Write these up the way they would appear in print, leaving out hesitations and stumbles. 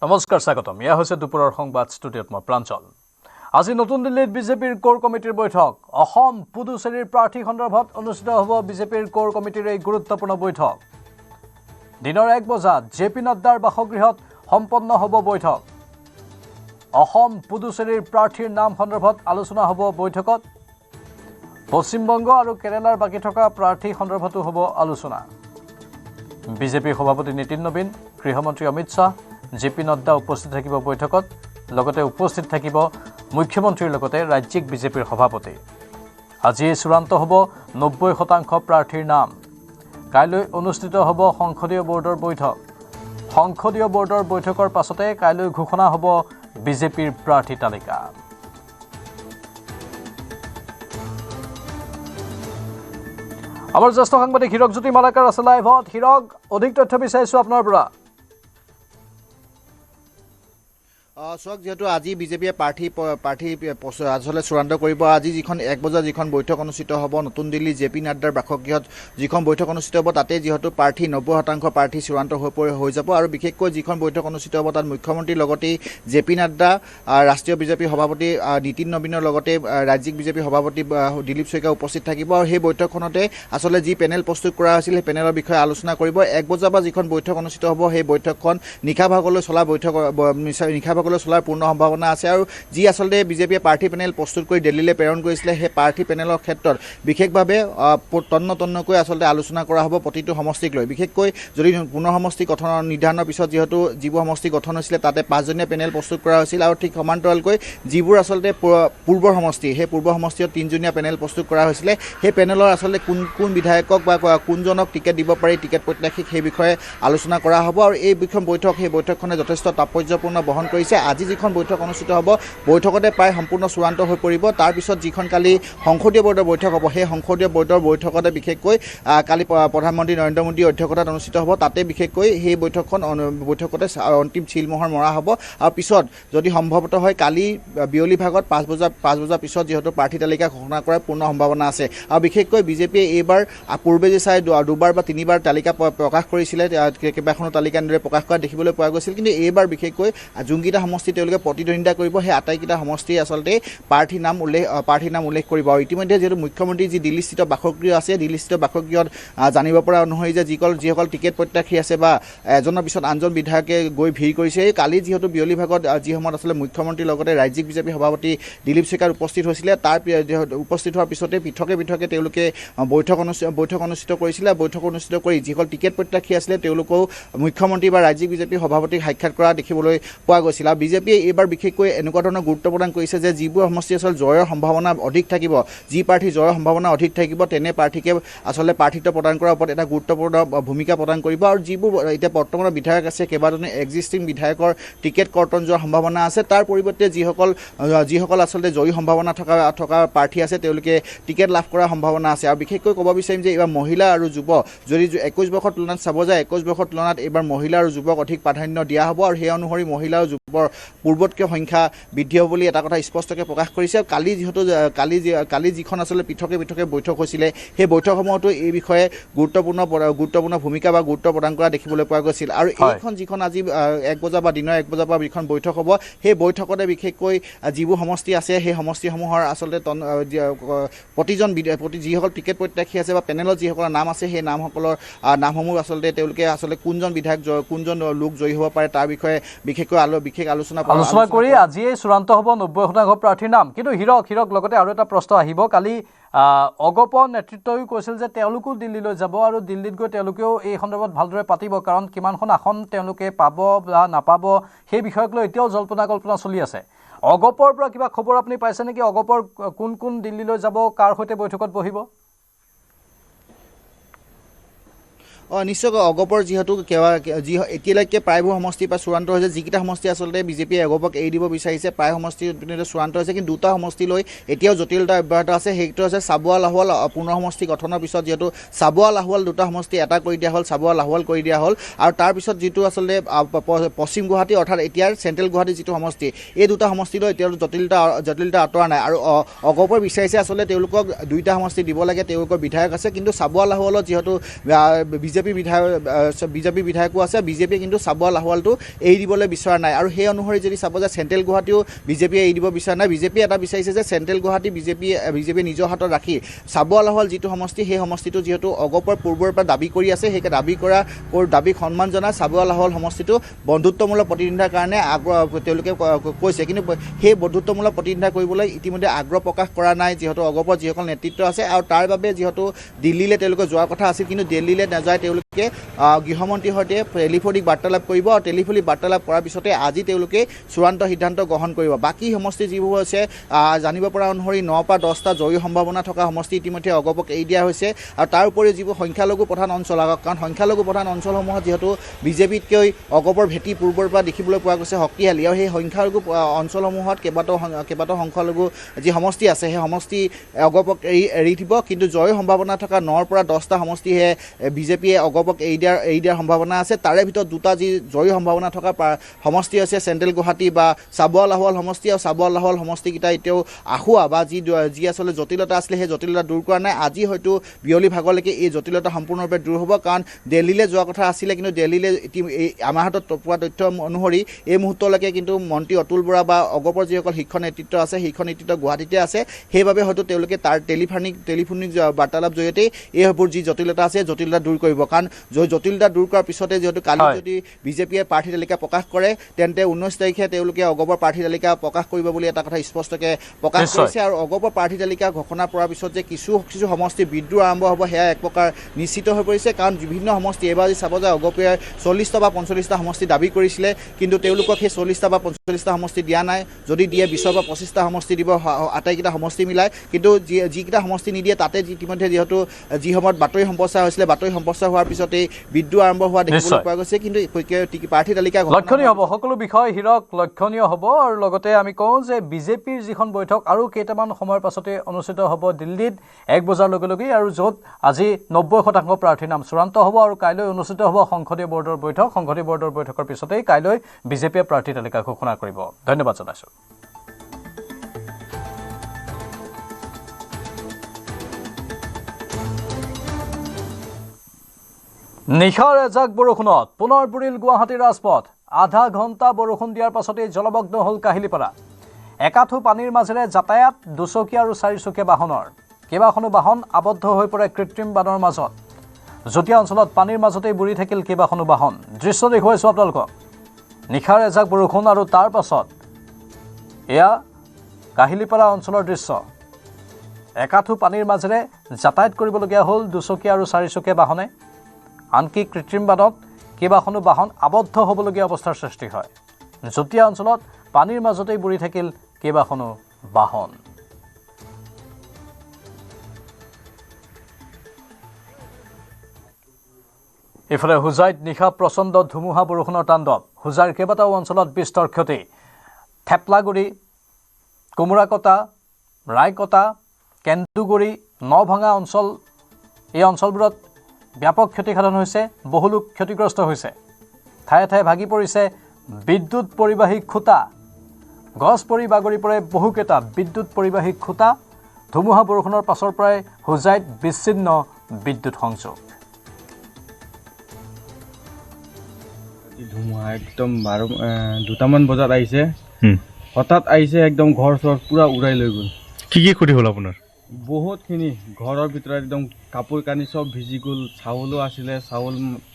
নমস্কাৰ স্বাগতম ইয়া হৈছে দুপৰৰ সংবাদ ষ্টুডিঅ'ত মই প্ৰাঞ্জল আজি নতুন দিল্লীত বিজেপিৰ কোৰ কমিটিৰ বৈঠক অসম পুডুচেৰীৰ প্ৰাৰ্থী সন্দৰ্ভত অনুষ্ঠিত হ'ব বিজেপিৰ কোৰ কমিটিৰ এই গুৰুত্বপূৰ্ণ বৈঠক দিনৰ 1 বজাত জেপি নাড্ডাৰ বাসগৃহত সম্পন্ন হ'ব বৈঠক অসম পুডুচেৰীৰ প্ৰাৰ্থীৰ নাম সন্দৰ্ভত আলোচনা হ'ব বৈঠকত পশ্চিমবংগ আৰু কেৰালাৰ বাকি থকা প্ৰাৰ্থী সন্দৰ্ভতো হ'ব আলোচনা বিজেপি সভাপতি নীতিন নবীন গৃহমন্ত্ৰী অমিত শাহ জেপি নাড্ডা উপস্থিত থাকিব বৈঠকত লগতে উপস্থিত থাকিব মুখ্যমন্ত্ৰীৰ লগতে ৰাজ্যিক বিজেপিৰ সভাপতি আজি চূড়ান্ত হ'ব 90% প্ৰাৰ্থীৰ নাম কাইলৈ অনুষ্ঠিত হ'ব সংসদীয় বৰ্ডৰ বৈঠক সংসদীয় বৰ্ডৰ বৈঠকৰ পাছতে কাইলৈ ঘোষণা হ'ব বিজেপিৰ প্ৰাৰ্থী তালিকা আমাৰ জ্যেষ্ঠ সাংবাদিক হিৰক জ্যোতি মালাকাৰ আছে লাইভত হিৰক অধিক তথ্য বিচাৰিছো আপোনাৰ পৰা চক যেহেতু আজি বিজেপিয়ে প্ৰাৰ্থী আসলে চূড়ান্ত কৰিব আজি যিখন 1 বজাত যিখন বৈঠক অনুষ্ঠিত হ'ব নতুন দিল্লী জেপি নাড্ডাৰ বাসগৃহত যিখন বৈঠক অনুষ্ঠিত হ'ব তাতে যেহেতু প্ৰাৰ্থী 90% প্ৰাৰ্থী চূড়ান্ত হৈ যাব আৰু বিশেষকৈ যিখন বৈঠক অনুষ্ঠিত হ'ব তাত মুখ্যমন্ত্ৰীৰ লগতে জেপি নাড্ডা ৰাষ্ট্ৰীয় বিজেপি সভাপতি নীতিন নবীনৰ লগতে ৰাজ্যিক বিজেপি সভাপতি দিলীপ শইকীয়া উপস্থিত থাকিব আৰু সেই বৈঠকখনতে আসলে যি পেনেল প্ৰস্তুত কৰা হৈছিল সেই পেনেলৰ বিষয়ে আলোচনা কৰিব 1 বজাৰ পৰা যিখন বৈঠক অনুষ্ঠিত হ'ব সেই বৈঠকখন নিশা ভাগলৈ চলা বৈঠক চলাৰ পূৰ্ণ সম্ভাৱনা আছে আৰু যি আসলে বিজেপিয়ে প্ৰাৰ্থী পেনেল প্ৰস্তুত কৰি দিল্লীলৈ প্ৰেৰণ কৰিছিলে সেই প্ৰাৰ্থী পেনেলৰ ক্ষেত্ৰত বিশেষভাৱে তন্নকৈ আসলে আলোচনা কৰা হ'ব প্ৰতিটো সমষ্টিক লৈ বিশেষকৈ যদি পুনৰ সমষ্টি গঠনৰ নিৰ্ধাৰণৰ পিছত যেহেতু যিবোৰ সমষ্টি গঠন হৈছিলে তাতে 5জনীয়া পেনেল প্ৰস্তুত কৰা হৈছিল আৰু ঠিক সমান্তৰালকৈ যিবোৰ আসলে পূৰ্বৰ সমষ্টি সেই পূৰ্ব সমষ্টিত 3জনীয়া পেনেল প্ৰস্তুত কৰা হৈছিলে সেই পেনেলৰ আসলে কোন বিধায়কক বা কোনজনক টিকেট দিব পাৰি টিকেট প্ৰত্যাশীক সেই বিষয়ে আলোচনা কৰা হ'ব আৰু এই বিষয় সেই বৈঠকখনে যথেষ্ট তাৎপৰ্যপূৰ্ণ বহন কৰিছে আজি যিখন বৈঠক অনুষ্ঠিত হ'ব বৈঠকতে প্ৰায় সম্পূৰ্ণ চূড়ান্ত হৈ পৰিব তাৰ পিছত যিখন কালি সংসদীয় বৰ্ডৰ বৈঠক হ'ব সেই সংসদীয় বৰ্ডৰ বৈঠকতে বিশেষকৈ কালি প্ৰধানমন্ত্ৰী নৰেন্দ্ৰ মোদীৰ অধ্যক্ষতাত অনুষ্ঠিত হ'ব তাতে বিশেষকৈ সেই বৈঠকতে অন্তিম চিলমোহৰ মৰা হ'ব আৰু পিছত যদি সম্ভৱত হয় কালি বিয়লি ভাগত 5 বজাৰ পিছত যেহেতু প্ৰাৰ্থী তালিকা ঘোষণা কৰাৰ পূৰ্ণ সম্ভাৱনা আছে আৰু বিশেষকৈ বিজেপিয়ে এইবাৰ পূৰ্বে যে চাই দুবাৰ বা তিনিবাৰ তালিকা প্ৰকাশ কৰিছিলে কেইবাখনো তালিকা এনেদৰে প্ৰকাশ কৰা দেখিবলৈ পোৱা গৈছিল কিন্তু এইবাৰ বিশেষকৈ যোনকেইটা সমষ্টি তেওঁলোকে প্ৰতিদ্বন্দ্বিতা কৰিব সেই আটাইকেইটা সমষ্টি আচলতে প্ৰাৰ্থীৰ নাম উল্লেখ কৰিব আৰু ইতিমধ্যে যেহেতু মুখ্যমন্ত্ৰী যি দিল্লীস্থিত বাসগৃহ আছে দিল্লীস্থিত বাসগৃহত জানিব পৰা অনুসৰি যে যিসকল টিকেট প্ৰত্যাশী আছে বা এজনৰ পিছত আনজন বিধায়কে গৈ ভিৰ কৰিছে কালি যিহেতু বিয়লি ভাগত যি সময়ত আচলতে মুখ্যমন্ত্ৰীৰ লগতে ৰাজ্যিক বিজেপি সভাপতি দিলীপ শইকীয়া উপস্থিত হৈছিলে তাৰ উপস্থিত হোৱাৰ পিছতে পৃথকে তেওঁলোকে বৈঠক অনুষ্ঠিত কৰিছিলে বৈঠক অনুষ্ঠিত কৰি যিসকল টিকেট প্ৰত্যাশী আছিলে তেওঁলোকেও মুখ্যমন্ত্ৰী বা ৰাজ্যিক বিজেপি সভাপতিক সাক্ষাৎ কৰা দেখিবলৈ পোৱা গৈছিল আৰু বিজেপিয়ে এইবাৰ বিশেষকৈ এনেকুৱা ধৰণৰ গুৰুত্ব প্ৰদান কৰিছে যে যিবোৰ সমষ্টি আচলতে জয়ৰ সম্ভাৱনা অধিক থাকিব যি প্ৰাৰ্থী জয়ৰ সম্ভাৱনা অধিক থাকিব তেনে প্ৰাৰ্থীকে আচলতে প্ৰাৰ্থিত্ব প্ৰদান কৰাৰ ওপৰত এটা গুৰুত্বপূৰ্ণ ভূমিকা প্ৰদান কৰিব আৰু যিবোৰ এতিয়া বৰ্তমানৰ বিধায়ক আছে কেইবাজনো এক্সিষ্টিং বিধায়কৰ টিকেট কৰ্তন যোৱাৰ সম্ভাৱনা আছে তাৰ পৰিৱৰ্তে যিসকল আচলতে জয়ী সম্ভাৱনা থকা প্ৰাৰ্থী আছে তেওঁলোকে টিকেট লাভ কৰাৰ সম্ভাৱনা আছে আৰু বিশেষকৈ ক'ব বিচাৰিম যে এইবাৰ মহিলা আৰু যুৱ যদি 21 বৰ্ষৰ তুলনাত চাব যায় 21 বৰ্ষৰ তুলনাত এইবাৰ মহিলা আৰু যুৱক অধিক প্ৰাধান্য দিয়া হ'ব আৰু সেই অনুসৰি মহিলা আৰু যুৱৰ পূৰ্বতকৈ সংখ্যা বৃদ্ধি হ'ব বুলি এটা কথা স্পষ্টকৈ প্ৰকাশ কৰিছে কালি যিখন আচলতে পৃথকে বৈঠক হৈছিলে সেই বৈঠকসমূহতো এই বিষয়ে গুৰুত্বপূৰ্ণ ভূমিকা বা গুৰুত্ব প্ৰদান কৰা দেখিবলৈ পোৱা গৈছিল আৰু এইখন যিখন আজি 1 বজাৰ বা দিনৰ 1 বজাৰ পৰা যিখন বৈঠক হ'ব সেই বৈঠকতে বিশেষকৈ যিবোৰ সমষ্টি আছে সেই সমষ্টিসমূহৰ আচলতে যিসকল টিকেট প্ৰত্যাশী আছে বা পেনেলত যিসকলৰ নাম আছে সেই নামসমূহ আচলতে তেওঁলোকে কোনজন বিধায়ক কোনজন লোক জয়ী হ'ব পাৰে তাৰ বিষয়ে বিশেষ আলোচনা কৰি আজিয়ে চূড়ান্ত হ'ব 90% প্ৰাৰ্থীৰ নাম কিন্তু হিৰক লগতে আৰু এটা প্ৰশ্ন আহিব কালি অগপ নেতৃত্বই কৈছিল যে তেওঁলোকো দিল্লীলৈ যাব আৰু দিল্লীত গৈ তেওঁলোকেও এই সন্দৰ্ভত ভালদৰে পাতিব কাৰণ কিমানখন আসন তেওঁলোকে পাব বা নাপাব সেই বিষয়ক লৈ এতিয়াও কল্পনা চলি আছে অগপৰ পৰা কিবা খবৰ আপুনি পাইছে নেকি অগপৰ কোন দিল্লীলৈ যাব কাৰ সৈতে বৈঠকত বহিব নিশ্চয়কৈ অগপৰ যিহেতু এতিয়ালৈকে প্ৰায়বোৰ সমষ্টিৰ পৰা চূড়ান্ত হৈছে যিকেইটা সমষ্টি আচলতে বিজেপিয়ে অগপক এৰি দিব বিচাৰিছে প্ৰায় সমষ্টি চূড়ান্ত হৈছে কিন্তু দুটা সমষ্টিলৈ এতিয়াও জটিলতা অব্যাহত আছে সেইটো হৈছে চাবুৱা লাহোৱাল পুনৰ সমষ্টি গঠনৰ পিছত যিহেতু চাবুৱা লাহোৱাল দুটা সমষ্টি এটা কৰি দিয়া হ'ল চাবুৱা লাহোৱাল কৰি দিয়া হ'ল আৰু তাৰপিছত যিটো আচলতে পশ্চিম গুৱাহাটী অৰ্থাৎ এতিয়াৰ চেণ্ট্ৰেল গুৱাহাটী যিটো সমষ্টি এই দুটা সমষ্টিলৈ এতিয়াও জটিলতা আঁতৰা নাই আৰু অগপৰ বিচাৰিছে আচলতে তেওঁলোকক দুইটা সমষ্টি দিব লাগে তেওঁলোকৰ বিধায়ক আছে কিন্তু চাবুৱা লাহোৱালত যিহেতু বিজেপি বিধায়কো আছে বিজেপিয়ে কিন্তু চাবুৱা লাহোৱালটো এৰি দিবলৈ বিচৰা নাই আৰু সেই অনুসৰি যদি চাব যে চেণ্ট্ৰেল গুৱাহাটীও বিজেপিয়ে এৰি দিব বিচৰা নাই বিজেপিয়ে এটা বিচাৰিছে যে চেণ্ট্ৰেল গুৱাহাটী বিজেপিয়ে নিজৰ হাতত ৰাখি চাবুৱা লাহোৱাল যিটো সমষ্টি সেই সমষ্টিটো যিহেতু অগপৰ পূৰ্বৰ পৰা দাবী কৰি আছে সেই দাবীক সন্মান জনাই চাবুৱা লাহোৱাল সমষ্টিটো বন্ধুত্বমূলক প্ৰতিদ্বন্দ্বিতাৰ কাৰণে আগ্ৰহ তেওঁলোকে কৈছে কিন্তু সেই বন্ধুত্বমূলক প্ৰতিদ্বন্দ্বিতা কৰিবলৈ ইতিমধ্যে আগ্ৰহ প্ৰকাশ কৰা নাই যিহেতু অগপৰ যিসকল নেতৃত্ব আছে আৰু তাৰ বাবে যিহেতু দিল্লীলৈ তেওঁলোকে যোৱাৰ কথা আছিল কিন্তু দিল্লীলৈ নাযায় তেওঁলোকে গৃহমন্ত্ৰীৰ সৈতে টেলিফোনিক বাৰ্তালাপ কৰিব আৰু টেলিফোনিক বাৰ্তালাপ কৰাৰ পিছতে আজি তেওঁলোকে চূড়ান্ত সিদ্ধান্ত গ্ৰহণ কৰিব বাকী সমষ্টি যিবোৰ আছে জানিব পৰা অনুসৰি 9 পৰা 10টা জয়ী সম্ভাৱনা থকা সমষ্টি ইতিমধ্যে অগপক এৰি দিয়া হৈছে আৰু তাৰ উপৰিও যিবোৰ সংখ্যালঘু প্ৰধান অঞ্চল কাৰণ সংখ্যালঘু প্ৰধান অঞ্চলসমূহত যিহেতু বিজেপিতকৈ অগপৰ ভেটি পূৰ্বৰ পৰা দেখিবলৈ পোৱা গৈছে শক্তিশালী আৰু সেই সংখ্যালঘু অঞ্চলসমূহত কেইবাটাও সংখ্যালঘু যি সমষ্টি আছে সেই সমষ্টি অগপক এৰি দিব কিন্তু জয়ী সম্ভাৱনা থকা 9 পৰা 10টা সমষ্টিহে বিজেপিয়ে অগপক এৰি দিয়াৰ সম্ভাৱনা আছে তাৰে ভিতৰত দুটা যি জয়ী সম্ভাৱনা থকা সমষ্টি আছে চেণ্ট্ৰেল গুৱাহাটী বা চাবুৱা লাহোৱাল সমষ্টি আৰু চাবুৱা লাহোৱাল সমষ্টিকেইটা এতিয়াও আহুৱা বা যি আচলতে জটিলতা আছিলে সেই জটিলতা দূৰ কৰা নাই আজি হয়তো বিয়লি ভাগলৈকে এই জটিলতা সম্পূৰ্ণৰূপে দূৰ হ'ব কাৰণ দিল্লীলৈ যোৱা কথা আছিলে কিন্তু দিল্লীলৈ আমাৰ হাতত পোৱা তথ্য অনুসৰি এই মুহূৰ্তলৈকে কিন্তু মন্ত্ৰী অতুল বৰা বা অগপৰ যিসকল শিক্ষণ নেতৃত্ব আছে শিক্ষণ নেতৃত্ব গুৱাহাটীতে আছে সেইবাবে হয়তো তেওঁলোকে তাৰ টেলিফোনিক বাৰ্তালাপ জৰিয়তে এইবোৰ যি জটিলতা আছে জটিলতা দূৰ কৰিব কাৰণ জটিলতা দূৰ কৰাৰ পিছতে যিহেতু কালি যদি বিজেপিয়ে প্ৰাৰ্থী তালিকা প্ৰকাশ কৰে তেন্তে 19 তাৰিখে তেওঁলোকে অগপৰ প্ৰাৰ্থী তালিকা প্ৰকাশ কৰিব বুলি এটা কথা স্পষ্টকৈ প্ৰকাশ কৰিছে আৰু অগপৰ প্ৰাৰ্থী তালিকা ঘোষণা কৰাৰ পিছত যে কিছু সমষ্টি বিদ্ৰোহ আৰম্ভ হ'ব সেয়া এক প্ৰকাৰ নিশ্চিত হৈ পৰিছে কাৰণ বিভিন্ন সমষ্টি এইবাৰ যদি চাব যায় অগপে 40টা বা 45টা সমষ্টি দাবী কৰিছিলে কিন্তু তেওঁলোকক সেই 40টা বা 45টা সমষ্টি দিয়া নাই যদি দিয়ে 20 বা 25টা সমষ্টি দিব আটাইকেইটা সমষ্টি মিলাই কিন্তু যিকেইটা সমষ্টি নিদিয়ে তাতে ইতিমধ্যে যিহেতু যি সময়ত বাতৰি সম্প্ৰচাৰ হৈছিলে বাতৰি সম্প্ৰচাৰ হোৱাৰ পিছতেই বিদ্ৰোহ আৰম্ভ হোৱা দেখিবলৈ পোৱা গৈছে কিন্তু প্ৰাৰ্থী তালিকা লক্ষণীয় হ'ব সকলো বিষয় হিৰক লক্ষণীয় হ'ব আৰু লগতে আমি কওঁ যে বিজেপিৰ যিখন বৈঠক আৰু কেইটামান সময়ৰ পাছতে অনুষ্ঠিত হ'ব দিল্লীত 1 বজাৰ লগে লগেই আৰু য'ত আজি 90% প্ৰাৰ্থীৰ নাম চূড়ান্ত হ'ব আৰু কাইলৈ অনুষ্ঠিত হ'ব সংসদীয় বৰ্ডৰ বৈঠক সংসদীয় বৰ্ডৰ বৈঠকৰ পিছতেই কাইলৈ বিজেপিয়ে প্ৰাৰ্থী তালিকা ঘোষণা কৰিব ধন্যবাদ জনাইছোঁ নিশাৰ এজাক বৰষুণত পুনৰ বুৰিল গুৱাহাটীৰ ৰাজপথ আধা ঘণ্টা বৰষুণ দিয়াৰ পাছতেই জলমগ্ন হ'ল কাহিলীপাৰা একাঠু পানীৰ মাজেৰে যাতায়াত দুচকীয়া আৰু চাৰিচকীয়া বাহনৰ কেইবাখনো বাহন আবদ্ধ হৈ পৰে কৃত্ৰিম বানৰ মাজত জতীয়া অঞ্চলত পানীৰ মাজতেই বুৰি থাকিল কেইবাখনো বাহন দৃশ্য দেখুৱাইছোঁ আপোনালোকক নিশাৰ এজাক বৰষুণ আৰু তাৰ পাছত এয়া কাহিলীপাৰা অঞ্চলৰ দৃশ্য একাঠু পানীৰ মাজেৰে যাতায়াত কৰিবলগীয়া হ'ল দুচকীয়া আৰু চাৰিচকীয়া বাহনে আনকি কৃত্ৰিম বানত কেইবাখনো বাহন আবদ্ধ হ'বলগীয়া অৱস্থাৰ সৃষ্টি হয় জতীয়া অঞ্চলত পানীৰ মাজতেই বুৰি থাকিল কেইবাখনো বাহন ইফালে হুজাইত নিশা প্ৰচণ্ড ধুমুহা বৰষুণৰ তাণ্ডৱ হুজাইৰ কেইবাটাও অঞ্চলত বিস্তৰ ক্ষতি থেপলাগুৰি কোমোৰাকটা ৰায়কটা কেন্দুগুৰি নভঙা অঞ্চল এই অঞ্চলবোৰত ব্যাপক ক্ষতিসাধন হৈছে বহু লোক ক্ষতিগ্ৰস্ত হৈছে ঠায়ে ঠায়ে ভাগি পৰিছে বিদ্যুৎ পৰিবাহী খুঁটা গছ পৰি বাগৰি পৰে বহুকেইটা বিদ্যুৎ পৰিবাহী খুঁটা ধুমুহা বৰষুণৰ পাছৰ পৰাই হুজাইত বিচ্ছিন্ন বিদ্যুৎ সংযোগ ধুমুহা একদম 2টামান বজাত আহিছে হঠাৎ আহিছে একদম ঘৰ চৰ পুৰা উৰাই লৈ গ'ল কি ক্ষতি হ'ল আপোনাৰ বহুতখিনি ঘৰৰ ভিতৰত একদম কাপোৰ কানি চব ভিজি গ'ল চাউলো আছিলে চাউল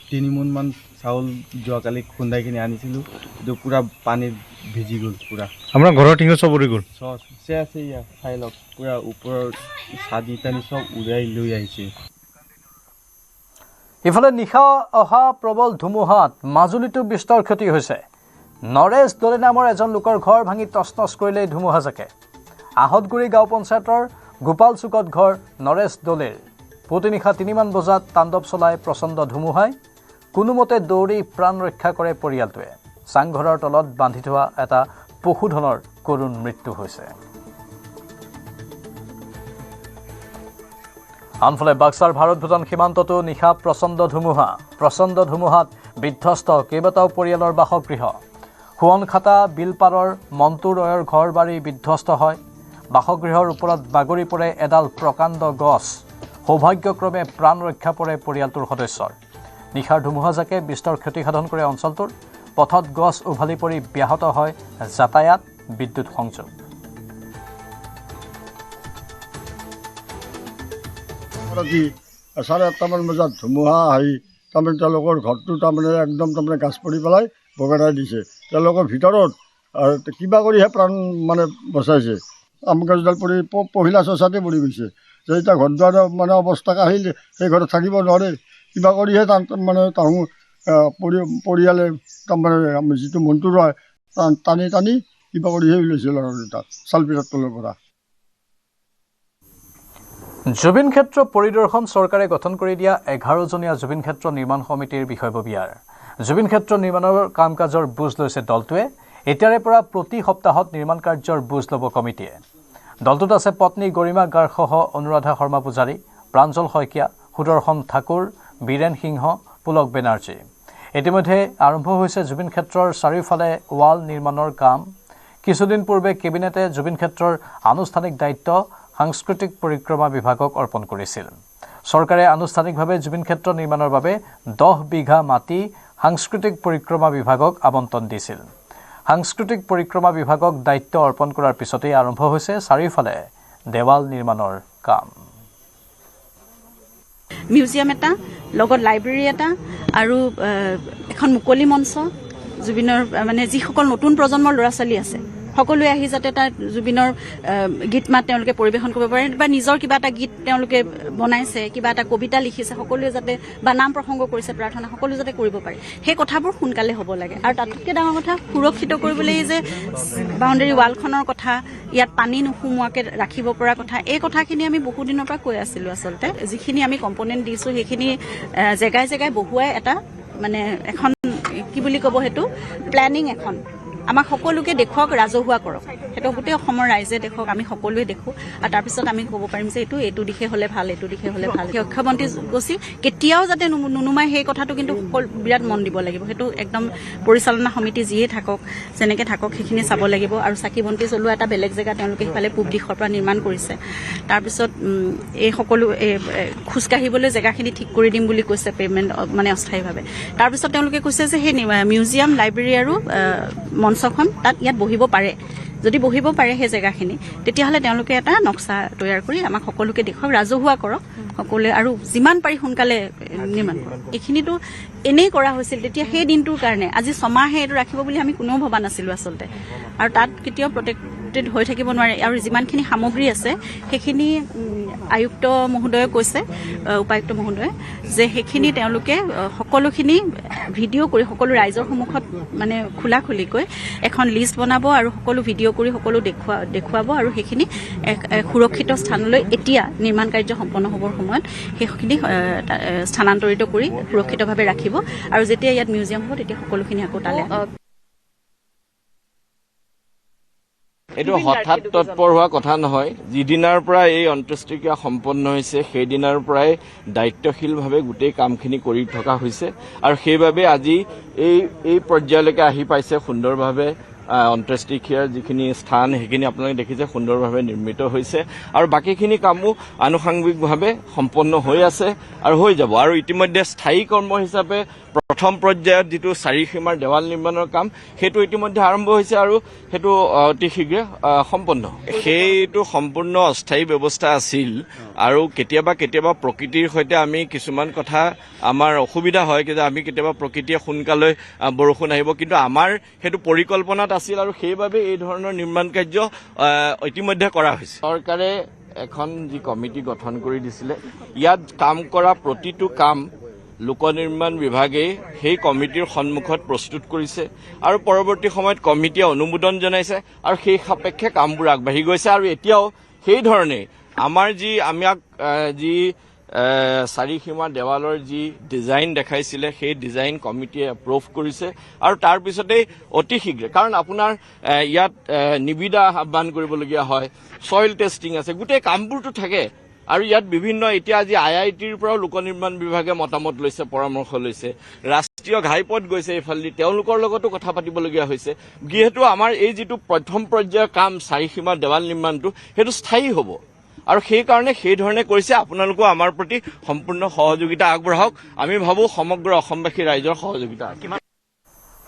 3 মোনমান চাউল যোৱাকালি খুন্দাই কিনি আনিছিলোঁ কিন্তু পুৰা পানীত ভিজি গ'ল পুৰা আপোনাৰ ঘৰৰ টিঙো চব উৰি গ'ল চব আছে ইয়াত চাই লওক পুৰা ওপৰৰ চাদি টানি চব উৰাই লৈ আহিছে ইফালে নিশা অহা প্ৰবল ধুমুহাত মাজুলীতো বিস্তৰ ক্ষতি হৈছে নৰেশ দলে নামৰ এজন লোকৰ ঘৰ ভাঙি তছনছ কৰিলে ধুমুহাজাকে আহতগুৰি গাঁও পঞ্চায়তৰ গোপাল চুকত ঘৰ নৰেশ দলেৰ পুৱতি নিশা 3মান বজাত তাণ্ডৱ চলাই প্ৰচণ্ড ধুমুহাই কোনোমতে দৌৰি প্ৰাণ ৰক্ষা কৰে পৰিয়ালটোৱে চাংঘৰৰ তলত বান্ধি থোৱা এটা পশুধনৰ কৰুণ মৃত্যু হৈছে আনফালে বাক্সাৰ ভাৰত ভূটান সীমান্ততো নিশা প্ৰচণ্ড ধুমুহাত বিধ্বস্ত কেইবাটাও পৰিয়ালৰ বাসগৃহ সোৱনখাটা বিলপাৰৰ মন্টু ৰয়ৰ ঘৰ বাৰী বিধ্বস্ত হয় বাসগৃহৰ ওপৰত বাগৰি পৰে এডাল প্ৰকাণ্ড গছ সৌভাগ্যক্ৰমে প্ৰাণ ৰক্ষা পৰে পৰিয়ালটোৰ সদস্যৰ নিশাৰ ধুমুহাজাকে বিস্তৰ ক্ষতিসাধন কৰে অঞ্চলটোৰ। পথত গছ উভালি পৰি ব্যাহত হয় যাতায়াত, বিদ্যুৎ সংযোগ। ৰাতি 8:30মান বজাত ধুমুহা আহি তাৰমানে তেওঁলোকৰ ঘৰটো তাৰমানে একদম তাৰমানে গাছ পৰি পেলাই বগৰাই দিছে। তেওঁলোকৰ ভিতৰত কিবা কৰিহে প্ৰাণ মানে বচাইছে। আম গছডাল পৰি পহিলা চচাতে পৰি গৈছে। যে এতিয়া ঘৰ দুৱাৰ মানে অৱস্থা আহিল, সেই ঘৰত থাকিব নোৱাৰে। কিবা কৰিহে মানে তাহোঁ পৰিয়ালে তাৰমানে যিটো মনটো ৰয় টানি টানি কিবা কৰিহে ওলাইছে ল'ৰা দুটাক চালপিৰাৰ তলৰ পৰা। জুবিন ক্ষেত্ৰ পৰিদৰ্শন চৰকাৰে গঠন কৰি দিয়া 11জনীয়া জুবিন ক্ষেত্ৰ নিৰ্মাণ সমিতিৰ বিষয়ববীয়াৰ। জুবিন ক্ষেত্ৰ নিৰ্মাণৰ কাম কাজৰ বুজ লৈছে দলটোৱে। এতিয়াৰে পৰা প্ৰতি সপ্তাহত নিৰ্মাণ কাৰ্যৰ বুজ ল'ব কমিটিয়ে। দলটোত আছে পত্নী গৰিমা গাৰ্গসহ অনুৰাধা শৰ্মা পূজাৰী, প্ৰাঞ্জল শইকীয়া, সুদৰ্শন ঠাকুৰ, বীৰেন সিংহ, পুলক বেনাৰ্জী। ইতিমধ্যে আৰম্ভ হৈছে জুবিন ক্ষেত্ৰৰ চাৰিওফালে ৱাল নিৰ্মাণৰ কাম। কিছুদিন পূৰ্বে কেবিনেটে জুবিন ক্ষেত্ৰৰ আনুষ্ঠানিক দায়িত্ব সাংস্কৃতিক পৰিক্ৰমা বিভাগক অৰ্পণ কৰিছিল। চৰকাৰে আনুষ্ঠানিকভাৱে জুবিন ক্ষেত্ৰ নিৰ্মাণৰ বাবে 10 বিঘা মাটি সাংস্কৃতিক পৰিক্ৰমা বিভাগক আবণ্টন দিছিল। সাংস্কৃতিক পৰিক্ৰমা বিভাগক দায়িত্ব অৰ্পণ কৰাৰ পিছতেই আৰম্ভ হৈছে চাৰিওফালে দেৱাল নিৰ্মাণৰ কাম। মিউজিয়াম এটা, লগত লাইব্ৰেৰী এটা আৰু এখন মুকলি মঞ্চ, জুবিনৰ মানে যিসকল নতুন প্ৰজন্মৰ ল'ৰা ছোৱালী আছে সকলোৱে আহি যাতে তাত জুবিনৰ গীত মাত তেওঁলোকে পৰিৱেশন কৰিব পাৰে, বা নিজৰ কিবা এটা গীত তেওঁলোকে বনাইছে, কিবা এটা কবিতা লিখিছে, সকলোৱে যাতে বা নাম প্ৰসংগ কৰিছে, প্ৰাৰ্থনা সকলো যাতে কৰিব পাৰে, সেই কথাবোৰ সোনকালে হ'ব লাগে। আৰু তাতকৈ ডাঙৰ কথা সুৰক্ষিত কৰিবলৈ যে বাউণ্ডেৰী ৱালখনৰ কথা, ইয়াত পানী নোসোমোৱাকৈ ৰাখিব পৰা কথা, এই কথাখিনি আমি বহুদিনৰ পৰা কৈ আছিলোঁ। আচলতে যিখিনি আমি কম্পনেণ্ট দিছোঁ সেইখিনি জেগাই জেগাই বহুৱাই এটা মানে এখন কি বুলি ক'ব, সেইটো প্লেনিং এখন আমাক সকলোকে দেখুৱাওক, ৰাজহুৱা কৰক, সেইটো গোটেই অসমৰ ৰাইজে দেখক, আমি সকলোৱে দেখোঁ। আৰু তাৰপিছত আমি ক'ব পাৰিম যে এইটো দিশে হ'লে ভাল, এইটো দিশে হ'লে ভাল। সেই অক্ষয়বন্তী গছি কেতিয়াও যাতে নুনুমাই সেই কথাটো কিন্তু বিৰাট মন দিব লাগিব। সেইটো একদম পৰিচালনা সমিতি যিয়ে থাকক, যেনেকৈ থাকক, সেইখিনি চাব লাগিব। আৰু চাকি বন্তি জ্বলোৱা এটা বেলেগ জেগা তেওঁলোকে সিফালে পূব দিশৰ পৰা নিৰ্মাণ কৰিছে। তাৰপিছত এই সকলো খোজকাঢ়িবলৈ জেগাখিনি ঠিক কৰি দিম বুলি কৈছে, পে'মেণ্ট মানে অস্থায়ীভাৱে। তাৰপিছত তেওঁলোকে কৈছে যে সেই মিউজিয়াম, লাইব্ৰেৰী আৰু মঞ্চখন তাত ইয়াত বহিব পাৰে। যদি বহিব পাৰে সেই জেগাখিনি, তেতিয়াহ'লে তেওঁলোকে এটা নক্সা তৈয়াৰ কৰি আমাক সকলোকে দেখুৱাওক, ৰাজহুৱা কৰক সকলোৱে, আৰু যিমান পাৰি সোনকালে নিৰ্মাণ কৰক। এইখিনিতো এনেই কৰা হৈছিল তেতিয়া সেই দিনটোৰ কাৰণে। আজি ছমাহে এইটো ৰাখিব বুলি আমি কোনেও ভবা নাছিলোঁ আচলতে। আৰু তাত কেতিয়াও প্ৰটেক্টেড হৈ থাকিব নোৱাৰে। আৰু যিমানখিনি সামগ্ৰী আছে সেইখিনি আয়ুক্ত মহোদয়ে কৈছে, উপায়ুক্ত মহোদয়ে, যে সেইখিনি তেওঁলোকে সকলোখিনি ভিডিঅ' কৰি সকলো ৰাইজৰ সন্মুখত মানে খোলাখুলিকৈ এখন লিষ্ট বনাব আৰু সকলো ভিডিঅ' কৰি সকলো দেখুৱাব। আৰু সেইখিনি সুৰক্ষিত স্থানলৈ এতিয়া নিৰ্মাণ কাৰ্য সম্পন্ন হ'বৰ সময়ত সেইখিনি স্থানান্তৰিত কৰি সুৰক্ষিতভাৱে ৰাখিব। আৰু যেতিয়া ইয়াত মিউজিয়াম হ'ব তেতিয়া সকলোখিনি আকৌ তালৈ এইটো হঠাৎ তৎপৰ হোৱা কথা নহয়। যিদিনাৰ পৰা এই অন্ত্যেষ্টিক্ৰিয়া সম্পন্ন হৈছে সেইদিনাৰ পৰাই দায়িত্বশীলভাৱে গোটেই কামখিনি কৰি থকা হৈছে। আৰু সেইবাবে আজি এই পৰ্যায়লৈকে আহি পাইছে সুন্দৰভাৱে। অন্ত্যেষ্টিক্ৰিয়াৰ যিখিনি স্থান সেইখিনি আপোনালোকে দেখিছে সুন্দৰভাৱে নিৰ্মিত হৈছে। আৰু বাকীখিনি কামো আনুষংগিকভাৱে সম্পন্ন হৈ আছে আৰু হৈ যাব। আৰু ইতিমধ্যে স্থায়ী কৰ্ম হিচাপে প্ৰথম পৰ্যায়ত যিটো চাৰিসীমাৰ দেৱাল নিৰ্মাণৰ কাম সেইটো ইতিমধ্যে আৰম্ভ হৈছে আৰু সেইটো অতি শীঘ্ৰে সম্পন্ন। সেইটো সম্পূৰ্ণ অস্থায়ী ব্যৱস্থা আছিল। আৰু কেতিয়াবা প্ৰকৃতিৰ সৈতে আমি কিছুমান কথা আমাৰ অসুবিধা হয়, কিন্তু আমি কেতিয়াবা প্ৰকৃতিয়ে সোনকালে বৰষুণ আহিব, কিন্তু আমাৰ সেইটো পৰিকল্পনাত আছিল। আৰু সেইবাবে এই ধৰণৰ নিৰ্মাণ কাৰ্য ইতিমধ্যে কৰা হৈছে। চৰকাৰে এখন যি কমিটি গঠন কৰি দিছিলে, ইয়াত কাম কৰা প্ৰতিটো কাম লোক নিৰ্মাণ বিভাগে সেই কমিটিৰ সন্মুখত প্ৰস্তুত কৰিছে আৰু পৰৱৰ্তী সময়ত কমিটিয়ে অনুমোদন জনাইছে আৰু সেই সাপেক্ষে কামবোৰ আগবাঢ়ি গৈছে। আৰু এতিয়াও সেই ধৰণে আমাৰ আমাক যি চাৰিসীমা দেৱালৰ যি ডিজাইন দেখাইছিলে সেই ডিজাইন কমিটিয়ে এপ্ৰুভ কৰিছে। আৰু তাৰপিছতেই অতি শীঘ্ৰে, কাৰণ আপোনাৰ ইয়াত নিবিদা আহ্বান কৰিবলগীয়া হয়, ছইল টেষ্টিং আছে, গোটেই কামবোৰতো থাকে। আৰু ইয়াত বিভিন্ন এতিয়া আজি IITৰ পৰাও লোক নিৰ্মাণ বিভাগে মতামত লৈছে, পৰামৰ্শ লৈছে, ৰাষ্ট্ৰীয় ঘাইপথ গৈছে এইফালেদি, তেওঁলোকৰ লগতো কথা পাতিবলগীয়া হৈছে। যিহেতু আমাৰ এই যিটো প্ৰথম পৰ্যায়ৰ কাম চাৰিসীমা দেৱাল নিৰ্মাণটো সেইটো স্থায়ী হ'ব আৰু সেইকাৰণে সেই ধৰণে কৰিছে। আপোনালোকেও আমাৰ প্ৰতি সম্পূৰ্ণ সহযোগিতা আগবঢ়াওক। আমি ভাবোঁ সমগ্ৰ অসমবাসী ৰাইজৰ সহযোগিতা।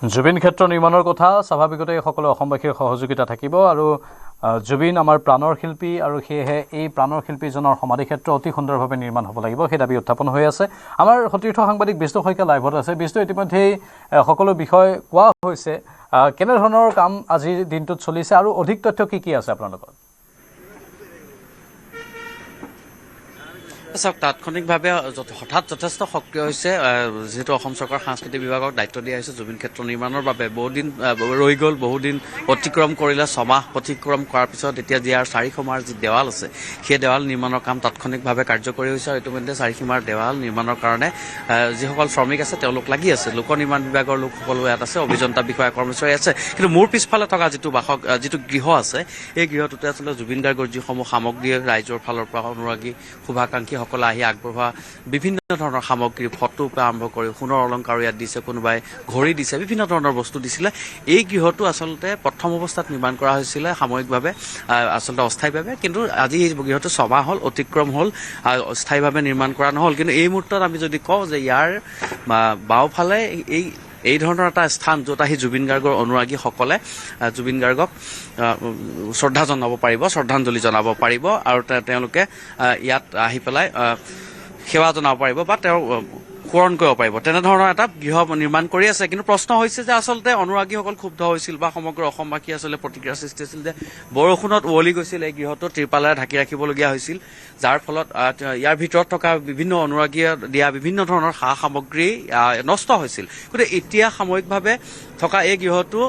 জুবিন ক্ষেত্ৰ নিৰ্মাণৰ কথা স্বাভাৱিকতে সকলো অসমবাসীৰ সহযোগিতা থাকিব আৰু জুবিন আমাৰ প্ৰাণৰ শিল্পী আৰু সেয়েহে এই প্ৰাণৰ শিল্পীজনৰ সমাধিক্ষেত্ৰ অতি সুন্দৰভাৱে নিৰ্মাণ হ'ব লাগিব, সেই দাবী উত্থাপন হৈ আছে। আমাৰ সতীৰ্থ সাংবাদিক বিষ্ণু শইকীয়া লাইভত আছে। বিষ্ণু, ইতিমধ্যেই সকলো বিষয় কোৱা হৈছে, কেনেধৰণৰ কাম আজিৰ দিনটোত চলিছে আৰু অধিক তথ্য কি আছে আপোনালোকৰ? চাওক, তাৎক্ষণিকভাৱে হঠাৎ যথেষ্ট সক্ৰিয় হৈছে, যিহেতু অসম চৰকাৰৰ সাংস্কৃতিক বিভাগক দায়িত্ব দিয়া হৈছে জুবিন ক্ষেত্ৰ নিৰ্মাণৰ বাবে। বহুদিন ৰৈ গ'ল, বহুদিন অতিক্ৰম কৰিলে, 6 মাহ অতিক্ৰম কৰাৰ পিছত এতিয়া যি 4 সীমাৰ যি দেৱাল আছে, সেই দেৱাল নিৰ্মাণৰ কাম তাৎক্ষণিকভাৱে কাৰ্যকৰী হৈছে। আৰু ইতিমধ্যে 4 সীমাৰ দেৱাল নিৰ্মাণৰ কাৰণে যিসকল শ্ৰমিক আছে তেওঁলোক লাগি আছে। লোক নিৰ্মাণ বিভাগৰ লোকসকলো ইয়াত আছে, অভিযন্তা বিষয়া কৰ্মচাৰী আছে। কিন্তু মোৰ পিছফালে থকা যিটো গৃহ আছে, এই গৃহটোতে আচলতে জুবিন গাৰ্গৰ যিসমূহ সামগ্ৰী ৰাইজৰ ফালৰ পৰা অনুৰাগী শুভাকাংক্ষী সকলে আহি আগবঢ়োৱা বিভিন্ন ধৰণৰ সামগ্ৰী, ফটোৰ পৰা আৰম্ভ কৰি সোণৰ অলংকাৰো ইয়াত দিছে, কোনোবাই ঘড়ী দিছে, বিভিন্ন ধৰণৰ বস্তু দিছিলে। এই গৃহটো আচলতে প্ৰথম অৱস্থাত নিৰ্মাণ কৰা হৈছিলে সাময়িকভাৱে, আচলতে অস্থায়ীভাৱে। কিন্তু আজি এই গৃহটো 6 মাহ হ'ল অতিক্ৰম হ'ল, স্থায়ীভাৱে নিৰ্মাণ কৰা নহ'ল। কিন্তু এই মুহূৰ্তত আমি যদি কওঁ যে ইয়াৰ বাওঁফালে এই ধৰণৰ এটা স্থান য'ত আহি জুবিন গাৰ্গৰ অনুৰাগীসকলে জুবিন গাৰ্গক শ্ৰদ্ধা জনাব পাৰিব, শ্ৰদ্ধাঞ্জলি জনাব পাৰিব আৰু তেওঁলোকে ইয়াত আহি পেলাই সেৱা জনাব পাৰিব বা তেওঁ পূৰণ কৰিব পাৰিব, তেনেধৰণৰ এটা গৃহ নিৰ্মাণ কৰি আছে। কিন্তু প্ৰশ্ন হৈছে যে আচলতে অনুৰাগীসকল ক্ষুব্ধ হৈছিল বা সমগ্ৰ অসমবাসী আচলতে প্ৰতিক্ৰিয়াৰ সৃষ্টি হৈছিল যে বৰষুণত উৱলি গৈছিল এই গৃহটো, ত্ৰিপালেৰে ঢাকি ৰাখিবলগীয়া হৈছিল, যাৰ ফলত ইয়াৰ ভিতৰত থকা বিভিন্ন অনুৰাগীয়ে দিয়া বিভিন্ন ধৰণৰ সা সামগ্ৰী নষ্ট হৈছিল। গতিকে এতিয়া সাময়িকভাৱে থকা এই গৃহটো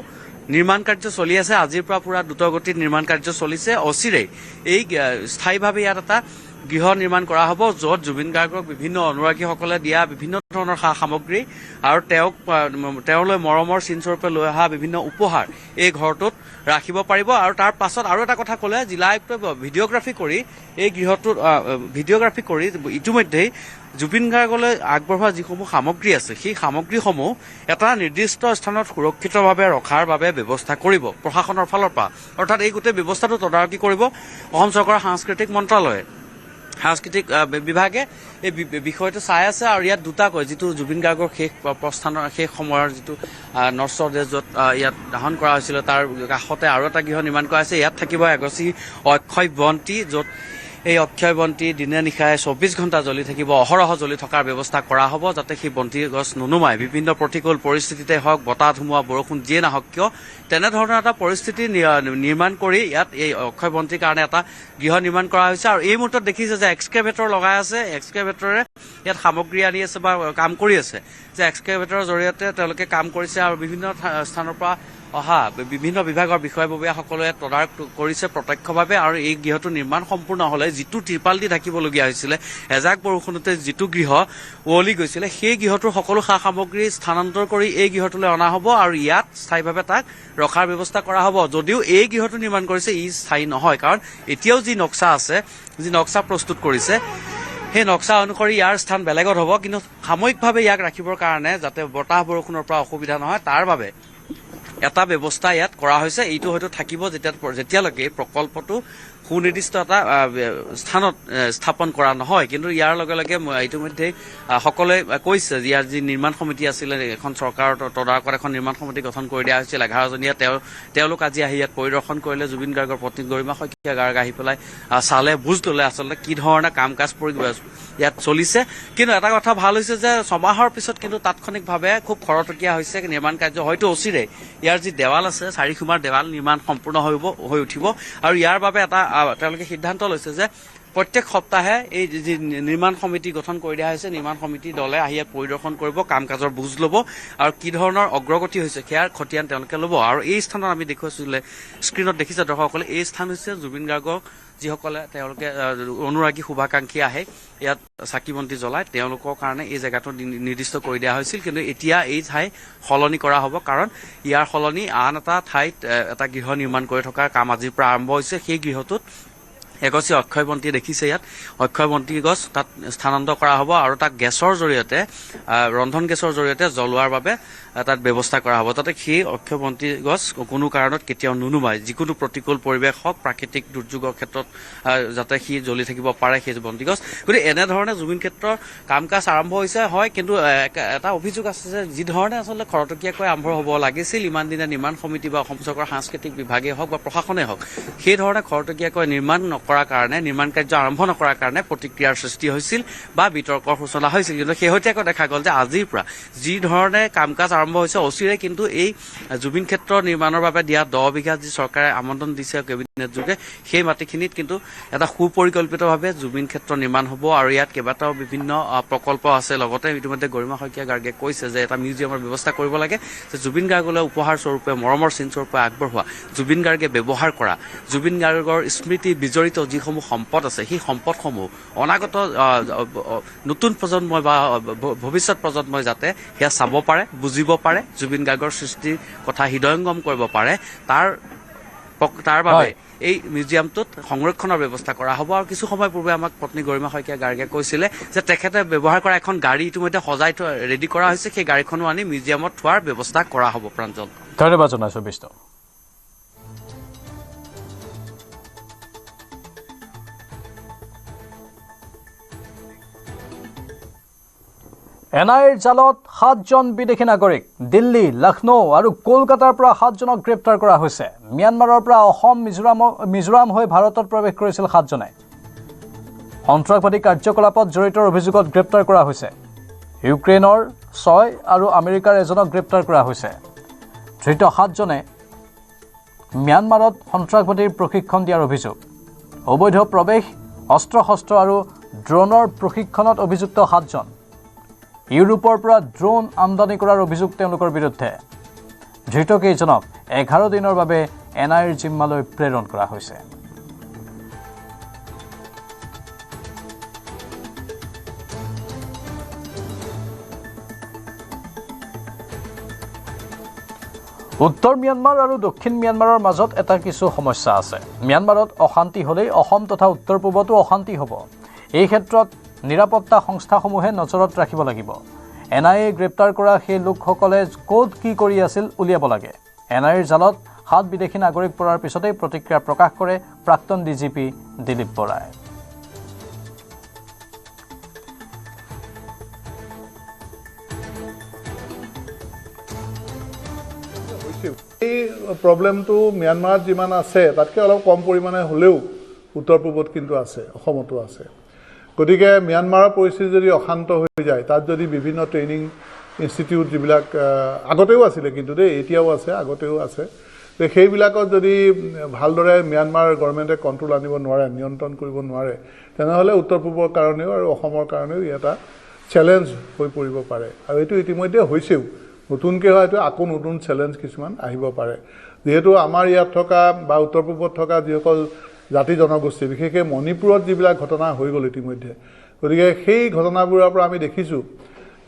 নিৰ্মাণ কাৰ্য চলি আছে। আজিৰ পৰা পুৰা দ্ৰুতগতিত নিৰ্মাণ কাৰ্য চলিছে। অচিৰেই এই স্থায়ীভাৱে ইয়াত এটা গৃহ নিৰ্মাণ কৰা হ'ব, য'ত জুবিন গাৰ্গক বিভিন্ন অনুৰাগীসকলে দিয়া বিভিন্ন ধৰণৰ সা সামগ্ৰী আৰু তেওঁলৈ মৰমৰ চিনস্বৰূপে লৈ অহা বিভিন্ন উপহাৰ এই ঘৰটোত ৰাখিব পাৰিব। আৰু তাৰ পাছত আৰু এটা কথা ক'লে, জিলা আয়ুক্তই ভিডিঅ'গ্ৰাফী কৰি এই গৃহটোত ইতিমধ্যেই জুবিন গাৰ্গলৈ আগবঢ়োৱা যিসমূহ সামগ্ৰী আছে, সেই সামগ্ৰীসমূহ এটা নিৰ্দিষ্ট স্থানত সুৰক্ষিতভাৱে ৰখাৰ বাবে ব্যৱস্থা কৰিব প্ৰশাসনৰ ফালৰ পৰা। অৰ্থাৎ এই গোটেই ব্যৱস্থাটো তদাৰকী কৰিব অসম চৰকাৰৰ সাংস্কৃতিক মন্ত্ৰালয়ে। সাংস্কৃতিক বিভাগে এই বিষয়টো চাই আছে। আৰু ইয়াত দুটাকৈ, যিটো জুবিন গাৰ্গৰ শেষ সময়ৰ যিটো নৰ্থ ডে য'ত ইয়াত দাহন কৰা হৈছিলে, তাৰ কাষতে আৰু এটা গৃহ নিৰ্মাণ কৰা হৈছে। ইয়াত থাকিব এগছি অক্ষয় বন্তি, য'ত এই অক্ষয় বন্তি দিনে নিশাই 24 ঘণ্টা জ্বলি থাকিব, অহৰহ জ্বলি থকাৰ ব্যৱস্থা কৰা হ'ব, যাতে সেই বন্তি গছ নুনুমাই। বিভিন্ন প্ৰতিকূল পৰিস্থিতিতে হওক, বতাহ ধুমুহা বৰষুণ যিয়ে নাহক কিয়, তেনেধৰণৰ এটা পৰিস্থিতি নিৰ্মাণ কৰি ইয়াত এই অক্ষয় বন্তিৰ কাৰণে এটা গৃহ নিৰ্মাণ কৰা হৈছে। আৰু এই মুহূৰ্তত দেখিছে যে এক্সকেভেটৰ লগাই আছে, এক্সকেভেটৰে ইয়াত সামগ্ৰী আনি আছে বা কাম কৰি আছে, যে এক্সকেভেটৰৰ জৰিয়তে তেওঁলোকে কাম কৰিছে। আৰু বিভিন্ন স্থানৰ পৰা অহা বিভিন্ন বিভাগৰ বিষয়ববীয়াসকলে তদাৰক কৰিছে প্ৰত্যক্ষভাৱে। আৰু এই গৃহটো নিৰ্মাণ সম্পূৰ্ণ হ'লে যিটো ত্ৰিপাল দি ঢাকিবলগীয়া হৈছিলে, এজাক বৰষুণতে যিটো গৃহ উৱলি গৈছিলে, সেই গৃহটোৰ সকলো সা সামগ্ৰী স্থানান্তৰ কৰি এই গৃহটোলৈ অনা হ'ব আৰু ইয়াত স্থায়ীভাৱে তাক ৰখাৰ ব্যৱস্থা কৰা হ'ব। যদিও এই গৃহটো নিৰ্মাণ কৰিছে, ই স্থায়ী নহয়, কাৰণ এতিয়াও যি নক্সা আছে, যি নক্সা প্ৰস্তুত কৰিছে, সেই নক্সা অনুসৰি ইয়াৰ স্থান বেলেগত হ'ব। কিন্তু সাময়িকভাৱে ইয়াক ৰাখিবৰ কাৰণে, যাতে বতাহ বৰষুণৰ পৰা অসুবিধা নহয়, তাৰ বাবে এটা ব্যৱস্থা ইয়াত কৰা হৈছে। এইটো হয়তো থাকিব যেতিয়ালৈকে এই প্ৰকল্পটো সুনিৰ্দিষ্ট এটা স্থানত স্থাপন কৰা নহয়। কিন্তু ইয়াৰ লগে লগে ইতিমধ্যে সকলোৱে কৈছে যে ইয়াৰ যি নিৰ্মাণ সমিতি আছিলে, এখন চৰকাৰৰ তদাৰকত এখন নিৰ্মাণ সমিতি গঠন কৰি দিয়া হৈছিল 11জনীয়া, তেওঁলোক আজি আহি ইয়াত পৰিদৰ্শন কৰিলে। জুবিন গাৰ্গৰ পত্নী গৰিমা শইকীয়া গাৰ্গ আহি পেলাই চালে, বুজ ল'লে আচলতে কি ধৰণে কাম কাজ ইয়াত চলিছে। কিন্তু এটা কথা ভাল হৈছে যে 6 মাহৰ পিছত কিন্তু তাৎক্ষণিকভাৱে খুব খৰতকীয়া হৈছে নিৰ্মাণ কাৰ্য। হয়তো অচিৰে ইয়াৰ যি দেৱাল আছে, 4 সীমাৰ দেৱাল নিৰ্মাণ সম্পূৰ্ণ হৈ উঠিব। আৰু ইয়াৰ বাবে এটা তেওঁলোকে সিদ্ধান্ত লৈছে যে প্ৰত্যেক সপ্তাহে এই যি নিৰ্মাণ সমিতি গঠন কৰি দিয়া হৈছে, নিৰ্মাণ সমিতি দলে আহি ইয়াত পৰিদৰ্শন কৰিব, কাম কাজৰ বুজ ল'ব আৰু কি ধৰণৰ অগ্ৰগতি হৈছে সেয়াৰ খতিয়ান তেওঁলোকে ল'ব। আৰু এই স্থানত আমি দেখুৱাইছিলে, স্ক্ৰীণত দেখিছে দৰ্শকসকলে, এই স্থান হৈছে জুবিন গাৰ্গক যিসকলে তেওঁলোকে অনুৰাগী শুভাকাংক্ষী আহে ইয়াত চাকি বন্তি জ্বলায়, তেওঁলোকৰ কাৰণে এই জেগাটো নিৰ্দিষ্ট কৰি দিয়া হৈছিল। কিন্তু এতিয়া এই ঠাই সলনি কৰা হ'ব, কাৰণ ইয়াৰ সলনি আন এটা ঠাইত এটা গৃহ নিৰ্মাণ কৰি থকাৰ কাম আজিৰ পৰা আৰম্ভ হৈছে। সেই গৃহটোত এগছি অক্ষয় বন্তি দেখিছে ইয়াত অক্ষয় বন্তি গছ তাত স্থানান্তৰ কৰা হ'ব আৰু তাক গেছৰ জৰিয়তে ৰন্ধন গেছৰ জৰিয়তে জ্বলোৱাৰ বাবে তাত ব্যৱস্থা কৰা হ'ব যাতে সেই অক্ষয় বন্তি গছ কোনো কাৰণত কেতিয়াও নুনুমায় যিকোনো প্ৰতিকূল পৰিৱেশ হওক প্ৰাকৃতিক দুৰ্যোগৰ ক্ষেত্ৰত যাতে সি জ্বলি থাকিব পাৰে সেই বন্তি গছ গতিকে এনেধৰণে জুবিন ক্ষেত্ৰৰ কাম কাজ আৰম্ভ হৈছে হয় কিন্তু এটা অভিযোগ আছে যে যিধৰণে আচলতে খৰতকীয়াকৈ আৰম্ভ হ'ব লাগিছিল ইমান দিনে নিৰ্মাণ সমিতি বা অসম চৰকাৰৰ সাংস্কৃতিক বিভাগেই হওক বা প্ৰশাসনেই হওক সেই ধৰণে খৰতকীয়াকৈ নিৰ্মাণ নকৰাৰ কাৰণে নিৰ্মাণ কাৰ্য আৰম্ভ নকৰাৰ কাৰণে প্ৰতিক্ৰিয়াৰ সৃষ্টি হৈছিল বা বিতৰ্কৰ সূচনা হৈছিল কিন্তু শেহতীয়াকৈ দেখা গ'ল যে আজিৰ পৰা যি ধৰণে কাম কাজ আৰম্ভ হৈছে অচিৰে কিন্তু এই জুবিন ক্ষেত্ৰ নিৰ্মাণৰ বাবে দিয়া 10 বিঘা যি চৰকাৰে আমন্ত্ৰণ দিছে কেবিনেট যোগে সেই মাটিখিনিত কিন্তু এটা সুপৰিকল্পিতভাৱে জুবিন ক্ষেত্ৰ নিৰ্মাণ হ'ব আৰু ইয়াত কেইবাটাও বিভিন্ন প্ৰকল্প আছে লগতে ইতিমধ্যে গৰিমা শইকীয়া গাৰ্গে কৈছে যে এটা মিউজিয়ামৰ ব্যৱস্থা কৰিব লাগে যে জুবিন গাৰ্গলৈ উপহাৰ স্বৰূপে মৰমৰ চিন স্বৰূপে আগবঢ়োৱা জুবিন গাৰ্গে ব্যৱহাৰ কৰা জুবিন গাৰ্গৰ স্মৃতি বিজড়িত যিসমূহ সম্পদ আছে সেই সম্পদসমূহ অনাগত নতুন প্ৰজন্মই বা ভৱিষ্যত প্ৰজন্মই যাতে সেয়া চাব পাৰে বুজিব পাৰে জুবিন গাৰ্গৰ সৃষ্টিৰ কথা হৃদয়ংগম কৰিব পাৰে তাৰ বাবে এই মিউজিয়ামটোত সংৰক্ষণৰ ব্যৱস্থা কৰা হ'ব আৰু কিছু সময় পূৰ্বে আমাক পত্নী গৰিমা শইকীয়া গাৰ্গে কৈছিলে যে তেখেতে ব্যৱহাৰ কৰা এখন গাড়ী ইতিমধ্যে সজাই ৰেডি কৰা হৈছে সেই গাড়ীখনো আনি মিউজিয়ামত থোৱাৰ ব্যৱস্থা কৰা হ'ব প্ৰাঞ্জল ধন্যবাদ জনাইছোঁ বিষ্ণু এনআইৰ জালত 7জন বিদেশী নাগৰিক দিল্লী লক্ষ্ণৌ আৰু কলকাতাৰ পৰা 7জনক গ্ৰেপ্তাৰ কৰা হৈছে ম্যানমাৰৰ পৰা অসম মিজোৰাম হৈ ভাৰতত প্ৰৱেশ কৰিছিল 7জনে সন্ত্ৰাসবাদী কাৰ্যকলাপত জড়িতৰ অভিযোগত গ্ৰেপ্তাৰ কৰা হৈছে ইউক্ৰেইনৰ 6 আৰু আমেৰিকাৰ এজনক গ্ৰেপ্তাৰ কৰা হৈছে ধৃত 7জনে ম্যানমাৰত সন্ত্ৰাসবাদীৰ প্ৰশিক্ষণ দিয়াৰ অভিযোগ অবৈধ প্ৰৱেশ অস্ত্ৰ শস্ত্ৰ আৰু ড্ৰোনৰ প্ৰশিক্ষণত অভিযুক্ত 7জন ইউৰোপৰ পৰা ড্ৰোন আমদানি কৰাৰ অভিযোগ তেওঁলোকৰ বিৰুদ্ধে ধৃতকেইজনক 11 দিনৰ বাবে এনআইৰ জিম্মালৈ প্ৰেৰণ কৰা হৈছে উত্তৰ ম্যানমাৰ আৰু দক্ষিণ ম্যানমাৰৰ মাজত এটা কিছু সমস্যা আছে ম্যানমাৰত অশান্তি হ'লেই অসম তথা উত্তৰ পূবতো অশান্তি হ'ব এই ক্ষেত্ৰত নিৰাপত্তা সংস্থাসমূহে নজৰত ৰাখিব লাগিব এনআইএ গ্ৰেপ্তাৰ কৰা সেই লোকসকলে ক'ত কি কৰি আছিল উলিয়াব লাগে এনআইৰ জালত 7 বিদেশী নাগৰিক পৰাৰ পিছতেই প্ৰতিক্ৰিয়া প্ৰকাশ কৰে প্ৰাক্তন ডিজিপি দিলীপ বৰাই এই প্ৰব্লেমটো ম্যানমাৰত যিমান আছে তাতকৈ অলপ কম পৰিমাণে হ'লেও উত্তৰ পূবত কিন্তু আছে অসমতো আছে গতিকে ম্যানমাৰৰ পৰিস্থিতি যদি অশান্ত হৈ যায় তাত যদি বিভিন্ন ট্ৰেইনিং ইনষ্টিটিউট যিবিলাক আগতেও আছিলে কিন্তু এতিয়াও আছে আগতেও আছে সেইবিলাকত যদি ভালদৰে ম্যানমাৰ গভৰ্ণমেণ্টে কণ্ট্ৰল আনিব নোৱাৰে নিয়ন্ত্ৰণ কৰিব নোৱাৰে তেনেহ'লে উত্তৰ পূবৰ কাৰণেও আৰু অসমৰ কাৰণেও এটা চেলেঞ্জ হৈ পৰিব পাৰে আৰু এইটো ইতিমধ্যে হৈছেও নতুনকৈ হয়তো আকৌ নতুন চেলেঞ্জ কিছুমান আহিব পাৰে যিহেতু আমাৰ ইয়াত থকা বা উত্তৰ পূবত থকা যিসকল জাতি জনগোষ্ঠী বিশেষকৈ মণিপুৰত যিবিলাক ঘটনা হৈ গ'ল ইতিমধ্যে গতিকে সেই ঘটনাবোৰৰ পৰা আমি দেখিছোঁ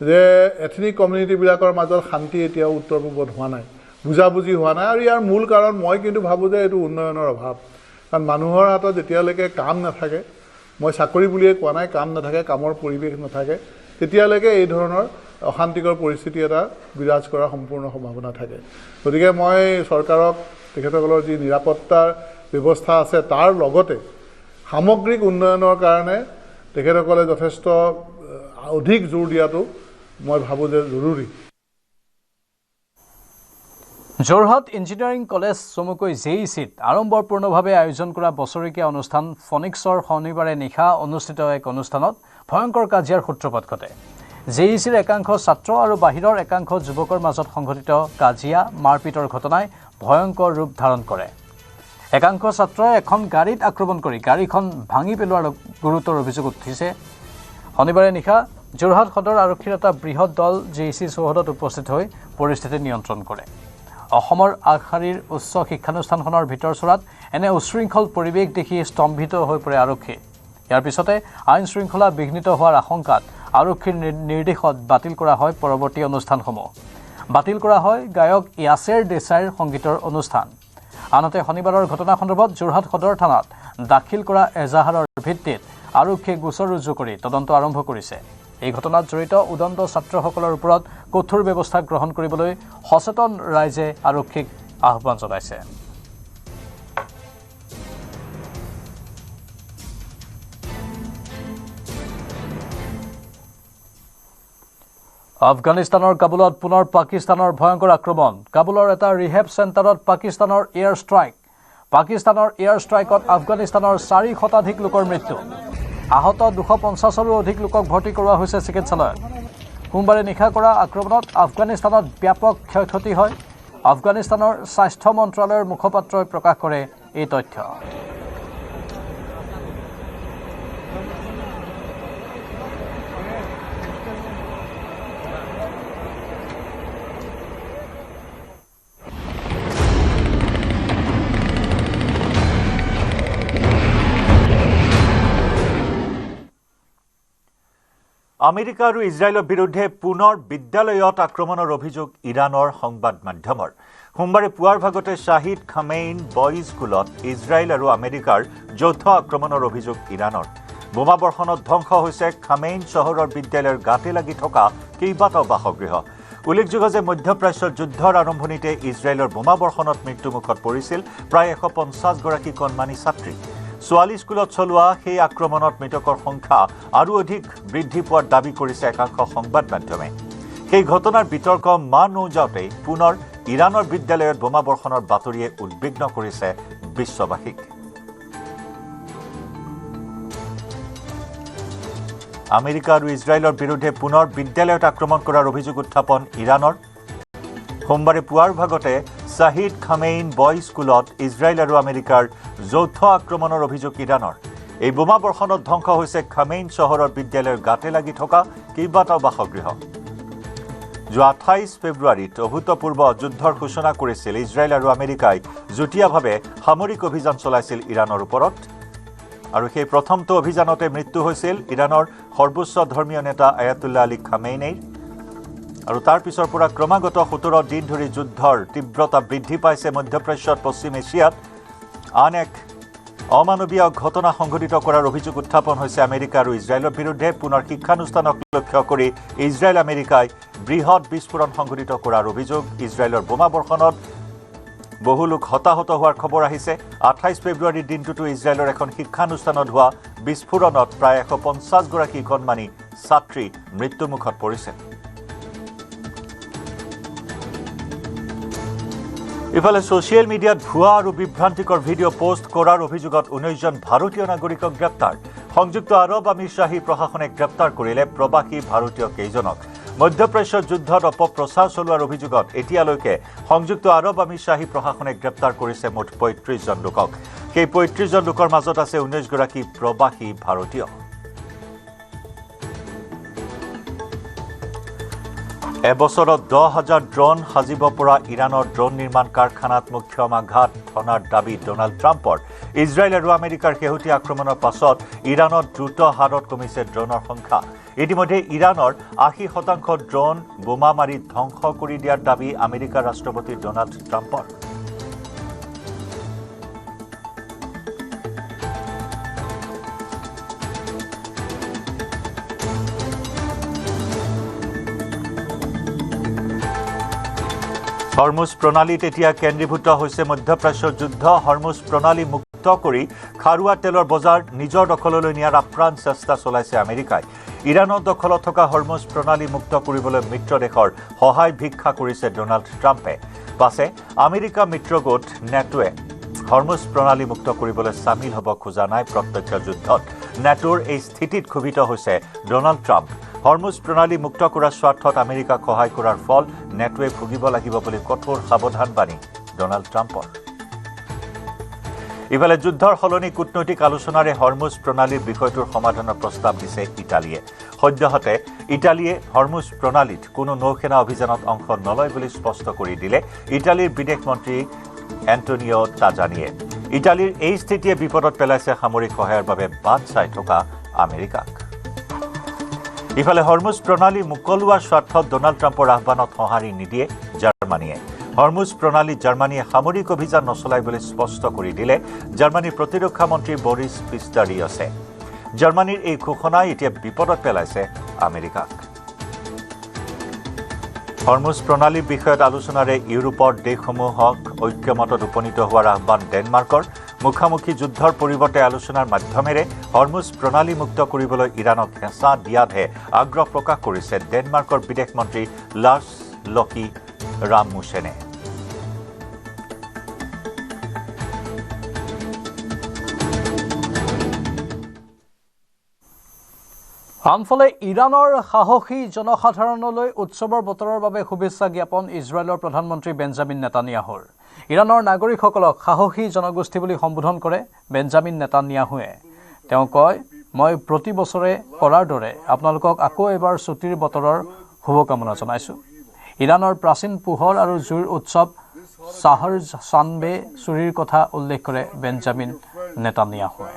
যে এথনিক কমিউনিটিবিলাকৰ মাজত শান্তি এতিয়াও উত্তৰ পূবত হোৱা নাই বুজাবুজি হোৱা নাই আৰু ইয়াৰ মূল কাৰণ মই কিন্তু ভাবোঁ যে এইটো উন্নয়নৰ অভাৱ কাৰণ মানুহৰ হাতত যেতিয়ালৈকে কাম নাথাকে মই চাকৰি বুলিয়ে কোৱা নাই কাম নাথাকে কামৰ পৰিৱেশ নাথাকে তেতিয়ালৈকে এই ধৰণৰ অশান্তিকৰ পৰিস্থিতি এটা বিৰাজ কৰাৰ সম্পূৰ্ণ সম্ভাৱনা থাকে গতিকে মই চৰকাৰক তেখেতসকলৰ যি নিৰাপত্তাৰ ব্যৱস্থা আছে তাৰ লগতে সামগ্ৰিক উন্নয়নৰ কাৰণে তেখেতসকলে যথেষ্ট অধিক জোৰ দিয়াটো মই ভাবোঁ যে জৰুৰী যোৰহাট ইঞ্জিনিয়াৰিং কলেজ চমুকৈ জেইচিত আড়ম্বৰপূৰ্ণভাৱে আয়োজন কৰা বছৰেকীয়া অনুষ্ঠান ফনিক্সৰ শনিবাৰে নিশা অনুষ্ঠিত এক অনুষ্ঠানত ভয়ংকৰ কাজিয়াৰ সূত্ৰপাত ঘটে জেইচিৰ একাংশ ছাত্ৰ আৰু বাহিৰৰ একাংশ যুৱকৰ মাজত সংঘটিত কাজিয়া মাৰপিটৰ ঘটনাই ভয়ংকৰ ৰূপ ধাৰণ কৰে একাংশ ছাত্ৰই এখন গাড়ীত আক্ৰমণ কৰি গাড়ীখন ভাঙি পেলোৱাৰ গুৰুতৰ অভিযোগ উঠিছে শনিবাৰে নিশা যোৰহাট সদৰ আৰক্ষীৰ এটা বৃহৎ দল জেইচি চৌহদত উপস্থিত হৈ পৰিস্থিতি নিয়ন্ত্ৰণ কৰে অসমৰ আগশাৰীৰ উচ্চ শিক্ষানুষ্ঠানখনৰ ভিতৰচৰাত এনে উশৃংখল পৰিৱেশ দেখি স্তম্ভিত হৈ পৰে আৰক্ষী ইয়াৰ পিছতে আইন শৃংখলা বিঘ্নিত হোৱাৰ আশংকাত আৰক্ষীৰ নিৰ্দেশত বাতিল কৰা হয় পৰৱৰ্তী অনুষ্ঠানসমূহ বাতিল কৰা হয় গায়ক ইয়াছেৰ দেশাইৰ সংগীতৰ অনুষ্ঠান আনহাতে শনিবাৰৰ ঘটনা সন্দৰ্ভত যোৰহাট সদৰ থানাত দাখিল কৰা এজাহাৰৰ ভিত্তিত আৰক্ষীয়ে গোচৰ ৰুজু কৰি তদন্ত আৰম্ভ কৰিছে। এই ঘটনাত জড়িত উদণ্ড ছাত্ৰসকলৰ ওপৰত কঠোৰ ব্যৱস্থা গ্ৰহণ কৰিবলৈ সচেতন ৰাইজে আৰক্ষীক আহ্বান জনাইছে। আফগানিস্তানৰ কাবুলত পুনৰ পাকিস্তানৰ ভয়ংকৰ আক্ৰমণ। কাবুলৰ এটা ৰিহেব চেণ্টাৰত পাকিস্তানৰ এয়াৰ ষ্ট্ৰাইক। পাকিস্তানৰ এয়াৰ ষ্ট্ৰাইকত আফগানিস্তানৰ 4 শতাধিক লোকৰ মৃত্যু। আহত 250ৰো অধিক লোকক ভৰ্তি কৰোৱা হৈছে চিকিৎসালয়ত। সোমবাৰে নিশা কৰা আক্ৰমণত আফগানিস্তানত ব্যাপক ক্ষয়ক্ষতি হয়। আফগানিস্তানৰ স্বাস্থ্য মন্ত্ৰালয়ৰ মুখপাত্ৰই প্ৰকাশ কৰে এই তথ্য। আমেৰিকা আৰু ইজৰাইলৰ বিৰুদ্ধে পুনৰ বিদ্যালয়ত আক্ৰমণৰ অভিযোগ ইৰাণৰ সংবাদ মাধ্যমৰ। সোমবাৰে পুৱাৰ ভাগতে শ্বাহিদ খামেইন বয়জ স্কুলত ইজৰাইল আৰু আমেৰিকাৰ যৌথ আক্ৰমণৰ অভিযোগ ইৰাণৰ। বোমাবৰ্ষণত ধ্বংস হৈছে খামেইন চহৰৰ বিদ্যালয়ৰ গাতে লাগি থকা কেইবাটাও বাসগৃহ। উল্লেখযোগ্য যে মধ্যপ্ৰাচ্যৰ যুদ্ধৰ আৰম্ভণিতে ইজৰাইলৰ বোমাবৰ্ষণত মৃত্যুমুখত পৰিছিল প্ৰায় 150গৰাকী কণমানি ছাত্ৰী। ছোৱালী স্কুলত চলোৱা সেই আক্ৰমণত মৃতকৰ সংখ্যা আৰু অধিক বৃদ্ধি পোৱাৰ দাবী কৰিছে একাংশ সংবাদ মাধ্যমে। সেই ঘটনাৰ বিতৰ্ক মান নৌজাওঁতেই পুনৰ ইৰাণৰ বিদ্যালয়ত বোমাবৰ্ষণৰ বাতৰিয়ে উদ্বিগ্ন কৰিছে বিশ্ববাসীক। আমেৰিকা আৰু ইজৰাইলৰ বিৰুদ্ধে পুনৰ বিদ্যালয়ত আক্ৰমণ কৰাৰ অভিযোগ উত্থাপন ইৰাণৰ। সোমবাৰে পুৱাৰ ভাগতে শ্বাহিদ খামেইন বয়জ স্কুলত ইজৰাইল আৰু আমেৰিকাৰ যৌথ আক্ৰমণৰ অভিযোগ ইৰাণৰ। এই বোমাবৰ্ষণত ধ্বংস হৈছে খামেইন চহৰৰ বিদ্যালয়ৰ গাতে লাগি থকা কেইবাটাও বাসগৃহ। যোৱা 28 ফেব্ৰুৱাৰীত অভূতপূৰ্ব যুদ্ধৰ সূচনা কৰিছিল ইজৰাইল আৰু আমেৰিকাই যুটীয়াভাৱে সামৰিক অভিযান চলাইছিল ইৰাণৰ ওপৰত। আৰু সেই প্ৰথমটো অভিযানতে মৃত্যু হৈছিল ইৰাণৰ সৰ্বোচ্চ ধৰ্মীয় নেতা আয়াতুল্লাহ আলী খামেইনিৰ। আৰু তাৰ পিছৰ পৰা ক্ৰমাগত 17 দিন ধৰি যুদ্ধৰ তীব্ৰতা বৃদ্ধি পাইছে মধ্যপ্ৰাচ্যত। পশ্চিম এছিয়াত আন এক অমানৱীয় ঘটনা সংঘটিত কৰাৰ অভিযোগ উত্থাপন হৈছে আমেৰিকা আৰু ইজৰাইলৰ বিৰুদ্ধে। পুনৰ শিক্ষানুষ্ঠানক লক্ষ্য কৰি ইজৰাইল আমেৰিকাই বৃহৎ বিস্ফোৰণ সংঘটিত কৰাৰ অভিযোগ। ইজৰাইলৰ বোমাবৰ্ষণত বহু লোক হতাহত হোৱাৰ খবৰ আহিছে। 28 ফেব্ৰুৱাৰীৰ দিনটোতো ইজৰাইলৰ এখন শিক্ষানুষ্ঠানত হোৱা বিস্ফোৰণত প্ৰায় 150গৰাকী কণমানি ছাত্ৰী মৃত্যুমুখত পৰিছে। ইফালে ছ'চিয়েল মিডিয়াত ভুৱা আৰু বিভ্ৰান্তিকৰ ভিডিঅ' পোষ্ট কৰাৰ অভিযোগত 19জন ভাৰতীয় নাগৰিকক গ্ৰেপ্তাৰ। সংযুক্ত আৰব আমিৰশ্বাহী প্ৰশাসনে গ্ৰেপ্তাৰ কৰিলে প্ৰৱাসী ভাৰতীয় কেইজনক। মধ্যপ্ৰাচ্যৰ যুদ্ধত অপপ্ৰচাৰ চলোৱাৰ অভিযোগত এতিয়ালৈকে সংযুক্ত আৰব আমিৰশ্বাহী প্ৰশাসনে গ্ৰেপ্তাৰ কৰিছে মুঠ 35জন লোকক। সেই 35জন লোকৰ মাজত আছে 19গৰাকী প্ৰৱাসী ভাৰতীয়। এবছৰত 10,000 ড্ৰোন সাজিব পৰা ইৰাণৰ ড্ৰোন নিৰ্মাণ কাৰখানাত মুখ্যমাঘাত ধনাৰ দাবী ডোনাল্ড ট্ৰাম্পৰ। ইজৰাইল আৰু আমেৰিকাৰ শেহতীয়া আক্ৰমণৰ পাছত ইৰাণত দ্ৰুত হাৰত কমিছে ড্ৰোনৰ সংখ্যা। ইতিমধ্যে ইৰাণৰ 80% ড্ৰোন বোমা মাৰি ধ্বংস কৰি দিয়াৰ দাবী আমেৰিকাৰ ৰাষ্ট্ৰপতি ডোনাল্ড ট্ৰাম্পৰ। হৰমুজ প্ৰণালীত এতিয়া কেন্দ্ৰীভূত হৈছে মধ্যপ্ৰাচ্যৰ যুদ্ধ। হৰমুজ প্ৰণালী মুক্ত কৰি খাৰুৱা তেলৰ বজাৰ নিজৰ দখললৈ নিয়াৰ আপ্ৰাণ চেষ্টা চলাইছে আমেৰিকাই। ইৰাণৰ দখলত থকা হৰমুজ প্ৰণালী মুক্ত কৰিবলৈ মিত্ৰ দেশৰ সহায় ভিক্ষা কৰিছে ডোনাল্ড ট্ৰাম্পে। পাছে আমেৰিকা মিত্ৰগোট নেটোৱে হৰমুজ প্ৰণালী মুক্ত কৰিবলৈ চামিল হ'ব খোজা নাই প্ৰত্যক্ষ যুদ্ধত। নেটোৰ এই স্থিতিত ক্ষোভিত হৈছে ডোনাল্ড ট্ৰাম্প। হৰমুজ প্ৰণালী মুক্ত কৰাৰ স্বাৰ্থত আমেৰিকাক সহায় কৰাৰ ফল নেটোৱে ভুগিব লাগিব বুলি কঠোৰ সাৱধানবাণী ডোনাল্ড ট্ৰাম্পৰ। ইফালে যুদ্ধৰ সলনি কূটনৈতিক আলোচনাৰে হৰমুজ প্ৰণালীৰ বিষয়টোৰ সমাধানৰ প্ৰস্তাৱ দিছে ইটালীয়ে। সদ্যহতে ইটালীয়ে হৰমুজ প্ৰণালীত কোনো নৌসেনা অভিযানত অংশ নলয় বুলি স্পষ্ট কৰি দিলে ইটালীৰ বিদেশ মন্ত্ৰী এণ্টনিঅ' টাজানিয়ে। ইটালীৰ এই স্থিতিয়ে বিপদত পেলাইছে সামৰিক সহায়ৰ বাবে বাট চাই থকা আমেৰিকাক। ইফালে হৰমুজ প্ৰণালী মুকলোৱাৰ স্বাৰ্থত ডোনাল্ড ট্ৰাম্পৰ আহ্বানত সঁহাৰি নিদিয়ে জাৰ্মানীয়ে। হৰমুজ প্ৰণালী জাৰ্মানীয়ে সামৰিক অভিযান নচলাই বুলি স্পষ্ট কৰি দিলে জাৰ্মানীৰ প্ৰতিৰক্ষা মন্ত্ৰী বৰিছ পিষ্টাৰিয়াছে। জাৰ্মানীৰ এই ঘোষণাই এতিয়া বিপদত পেলাইছে আমেৰিকাক। হৰমুজ প্ৰণালীৰ বিষয়ত আলোচনাৰে ইউৰোপৰ দেশসমূহক ঐক্যমতত উপনীত হোৱাৰ আহ্বান ডেনমাৰ্কৰ। মুখামুখি যুদ্ধৰ পৰিৱৰ্তে আলোচনাৰ মাধ্যমেৰে হৰমুজ প্ৰণালী মুক্ত কৰিবলৈ ইৰাণক হেঁচা দিয়াতহে আগ্ৰহ প্ৰকাশ কৰিছে ডেনমাৰ্কৰ বিদেশ মন্ত্ৰী লাৰ্ছ লকি ৰামমুছেনে। আনফালে ইৰাণৰ সাহসী জনসাধাৰণলৈ উৎসৱৰ বতৰৰ বাবে শুভেচ্ছা জ্ঞাপন ইজৰাইলৰ প্ৰধানমন্ত্ৰী বেঞ্জামিন নেতানিয়াহুৰ। ইৰাণৰ নাগৰিকসকলক সাহসী জনগোষ্ঠী বুলি সম্বোধন কৰে বেঞ্জামিন নেতানিয়াহুৱে। তেওঁ কয়, মই প্ৰতি বছৰে কৰাৰ দৰে আপোনালোকক আকৌ এবাৰ ছুটিৰ বতৰৰ শুভকামনা জনাইছোঁ। ইৰাণৰ প্ৰাচীন পোহৰ আৰু জুইৰ উৎসৱ চাহৰ চানবে চুৰিৰ কথা উল্লেখ কৰে Benjamin নেতানিয়াহুৱে।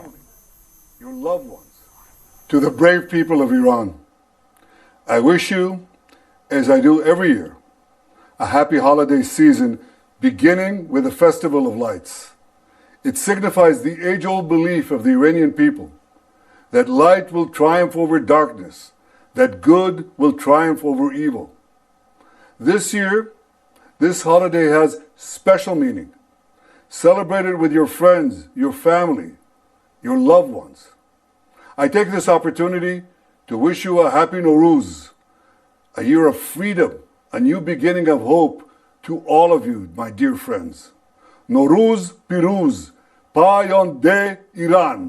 To the brave people of Iran, I wish you, as I do every year, a happy holiday season beginning with the Festival of Lights. It signifies the age-old belief of the Iranian people that light will triumph over darkness, that good will triumph over evil. This year, this holiday has special meaning. Celebrate it with your friends, your family, your loved ones. I take this opportunity to wish you a happy Nowruz, a year of freedom, a new beginning of hope to all of you, my dear friends. Nowruz Piruz, Payonde Iran.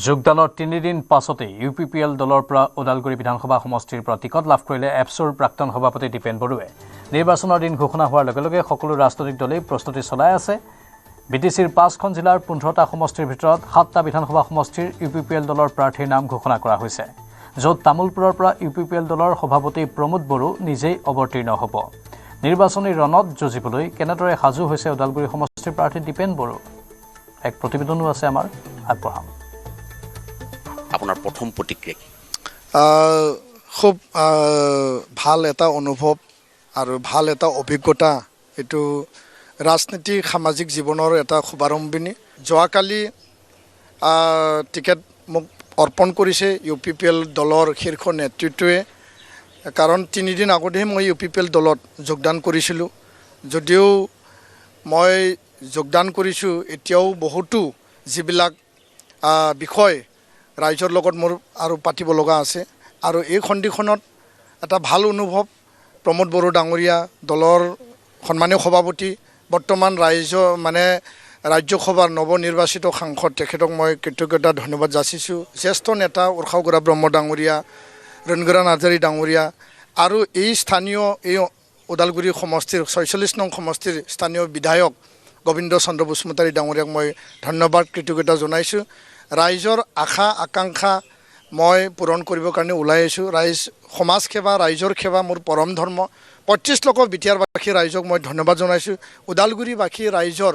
যোগদানৰ 3 দিন পাছতে UPPL দলৰ পৰা ওদালগুৰি বিধানসভা সমষ্টিৰ পৰা ticket লাভ কৰিলে এপছৰ প্ৰাক্তন সভাপতি দীপেন বড়ুৱে। নিৰ্বাচনৰ দিন ঘোষণা হোৱাৰ লগে লগে সকলো ৰাজনৈতিক দলেই প্ৰস্তুতি চলাই আছে। বিটিচিৰ 5খন জিলাৰ 15টা সমষ্টিৰ ভিতৰত 7টা বিধানসভা সমষ্টিৰ UPPL দলৰ প্ৰাৰ্থীৰ নাম ঘোষণা কৰা হৈছে, য'ত তামোলপুৰৰ পৰা UPPL দলৰ সভাপতি প্ৰমোদ বড়ো নিজেই অৱতীৰ্ণ হ'ব। নিৰ্বাচনী ৰণত যুঁজিবলৈ কেনেদৰে সাজু হৈছে ওদালগুৰি সমষ্টিৰ প্ৰাৰ্থী দীপেন বড়ো, এক প্ৰতিবেদনো আছে আমাৰ, আগবঢ়াম। আপোনাৰ প্ৰথম প্ৰতিক্ৰিয়া কি? খুব ভাল এটা অনুভৱ আৰু ভাল এটা অভিজ্ঞতা। এইটো ৰাজনীতি সামাজিক জীৱনৰ এটা শুভাৰম্ভণি। যোৱাকালি টিকেট মোক অৰ্পণ কৰিছে UPPL দলৰ শীৰ্ষ নেতৃত্বই, কাৰণ 3 দিন আগতেহে মই UPPL দলত যোগদান কৰিছিলোঁ। যদিও মই যোগদান কৰিছোঁ, এতিয়াও বহুতো যিবিলাক বিষয় ৰাইজৰ লগত মোৰ আৰু পাতিব লগা আছে। আৰু এই সন্ধিখনত এটা ভাল অনুভৱ। প্ৰমোদ বড়ো ডাঙৰীয়া দলৰ সন্মানীয় সভাপতি, বৰ্তমান ৰাজ্যসভাৰ নৱনিৰ্বাচিত সাংসদ, তেখেতক মই কৃতজ্ঞতা ধন্যবাদ যাচিছোঁ। জ্যেষ্ঠ নেতা উৰ্ষাও গোৰা ব্ৰহ্ম ডাঙৰীয়া, ৰণগৰা নাৰ্জাৰী ডাঙৰীয়া আৰু এই স্থানীয় এই ওদালগুৰি সমষ্টিৰ 46 নং সমষ্টিৰ স্থানীয় বিধায়ক গোবিন্দ চন্দ্ৰ বসুমতাৰী ডাঙৰীয়াক মই ধন্যবাদ কৃতজ্ঞতা জনাইছোঁ। ৰাইজৰ আশা আকাংক্ষা মই পূৰণ কৰিবৰ কাৰণে ওলাই আহিছোঁ। সমাজ সেৱা, ৰাইজৰ সেৱা মোৰ পৰম ধৰ্ম। 25 লাখ বিটিয়াৰবাসী ৰাইজক মই ধন্যবাদ জনাইছোঁ। ওদালগুৰিবাসী ৰাইজৰ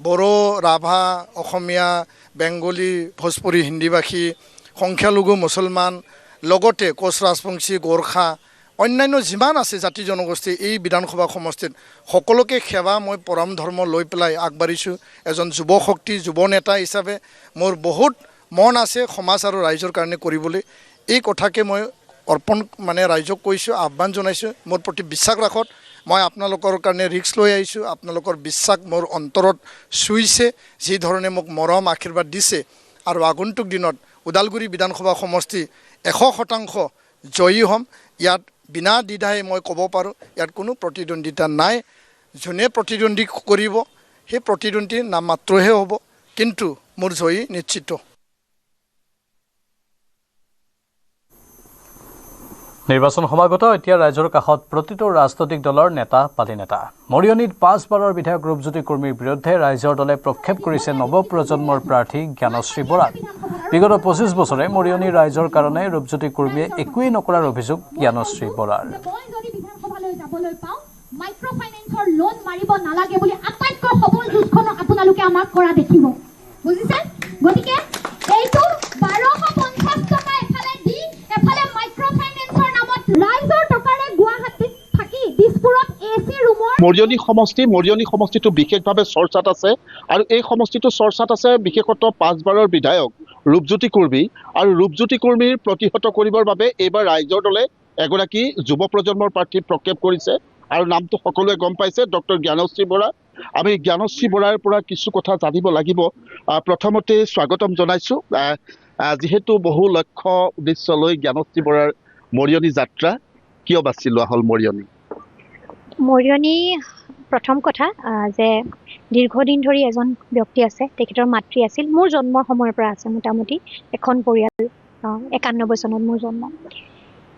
বড়ো, ৰাভা, অসমীয়া, বেংগলী, ভোজপুৰী, হিন্দীভাষী, সংখ্যালঘু মুছলমান, লগতে কোচ ৰাজবংশী, গোৰ্খা, অন্যান্য যিমান আছে জাতি জনগোষ্ঠী এই বিধানসভা সমষ্টিত সকলোকে সেৱা মই পৰম ধৰ্ম লৈ পেলাই আগবাঢ়িছোঁ। এজন যুৱ শক্তি, যুৱ নেতা হিচাপে মোৰ বহুত মন আছে সমাজ আৰু ৰাইজৰ কাৰণে কৰিবলৈ। এই কথাকে মই ৰাইজক কৈছোঁ, আহ্বান জনাইছোঁ। মোৰ প্ৰতি বিশ্বাস ৰাখত। মই আপোনালোকৰ কাৰণে ৰিক্স লৈ আহিছোঁ। আপোনালোকৰ বিশ্বাস মোৰ অন্তৰত চুইছে, যিধৰণে মোক মৰম আশীৰ্বাদ দিছে। আৰু আগন্তুক দিনত ওদালগুৰি বিধানসভা সমষ্টি 100% জয়ী হ'ম। ইয়াত বিনা দ্বিধাই মই ক'ব পাৰোঁ, ইয়াত কোনো প্ৰতিদ্বন্দ্বিতা নাই। যোনে প্ৰতিদ্বন্দ্বী কৰিব সেই প্ৰতিদ্বন্দ্বী নাম মাত্ৰহে হ'ব, কিন্তু মোৰ জয়ী নিশ্চিত। নিৰ্বাচন সমাগত এতিয়া ৰাইজৰ কাষত প্ৰতিটো ৰাজনৈতিক দলৰ নেতা পালি নেতা। মৰিয়নীত 5 বাৰৰ বিধায়ক ৰূপজ্যোতি কুৰ্মীৰ বিৰুদ্ধে ৰাইজৰ দলে প্ৰক্ষেপ কৰিছে নৱপ্ৰজন্মৰ প্ৰাৰ্থী জ্ঞানশ্ৰী বৰাক। বিগত 25 বছৰে মৰিয়নী ৰাইজৰ কাৰণে ৰূপজ্যোতি কুৰ্মীয়ে একোৱেই নকৰাৰ অভিযোগ জ্ঞানশ্ৰী বৰাৰ। ৰাইজৰ টকাৰে গুৱাহাটীত মৰিয়নি সমষ্টিটো বিশেষভাৱে চৰ্চাত আছে আৰু এই সমষ্টিটো চৰ্চাত আছে বিশেষতঃ 5 বাৰৰ বিধায়ক ৰূপজ্যোতি কুৰ্মী আৰু ৰূপজ্যোতি কুৰ্মীৰ প্ৰতিহত কৰিবৰ বাবে এইবাৰ ৰাইজৰ দলে এগৰাকী যুৱ প্ৰজন্মৰ প্ৰাৰ্থী প্ৰক্ষেপ কৰিছে আৰু নামটো সকলোৱে গম পাইছে ডক্টৰ জ্ঞানশ্ৰী বৰা। আমি জ্ঞানশ্ৰী বৰাৰ পৰা কিছু কথা জানিব লাগিব। প্ৰথমতে স্বাগতম জনাইছোঁ। যিহেতু বহু লক্ষ্য উদ্দেশ্য লৈ জ্ঞানশ্ৰী বৰাৰ মৰিয়নি যাত্ৰা কিয় বাছি লোৱা হ'ল মৰিয়নি? প্ৰথম কথা যে দীৰ্ঘদিন ধৰি এজন ব্যক্তি আছে, তেখেতৰ মাতৃ আছিল, মোৰ জন্মৰ সময়ৰ পৰা আছে, মোটামুটি এখন পৰিয়াল 91 চনত মোৰ জন্ম।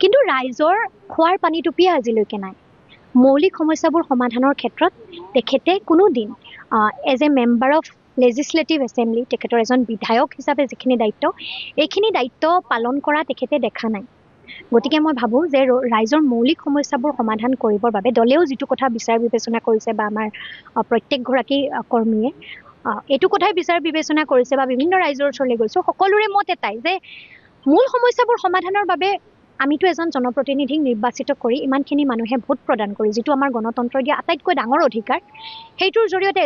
কিন্তু ৰাইজৰ খোৱাৰ পানী টুপিয়ে আজিলৈকে নাই। মৌলিক সমস্যাবোৰ সমাধানৰ ক্ষেত্ৰত তেখেতে কোনো দিন as a member of legislative assembly, তেখেতৰ এজন বিধায়ক হিচাপে যিখিনি দায়িত্ব, এইখিনি দায়িত্ব পালন কৰা তেখেতে দেখা নাই। গতিকে মই ভাবোঁ যে ৰাইজৰ মৌলিক সমস্যাবোৰ সমাধান কৰিবৰ বাবে দলেও যিটো কথা বিচাৰ বিবেচনা কৰিছে বা আমাৰ প্ৰত্যেকগৰাকী কৰ্মীয়ে এইটো কথাই বিচাৰ বিবেচনা কৰিছে বা বিভিন্ন ৰাইজৰ ওচৰলৈ গৈছোঁ, সকলোৰে মত এটাই যে মূল সমস্যাবোৰ সমাধানৰ বাবে আমিতো এজন জনপ্ৰতিনিধিক নিৰ্বাচিত কৰি ইমানখিনি মানুহে ভোট প্ৰদান কৰি, যিটো আমাৰ গণতন্ত্ৰই দিয়া আটাইতকৈ ডাঙৰ অধিকাৰ, সেইটোৰ জৰিয়তে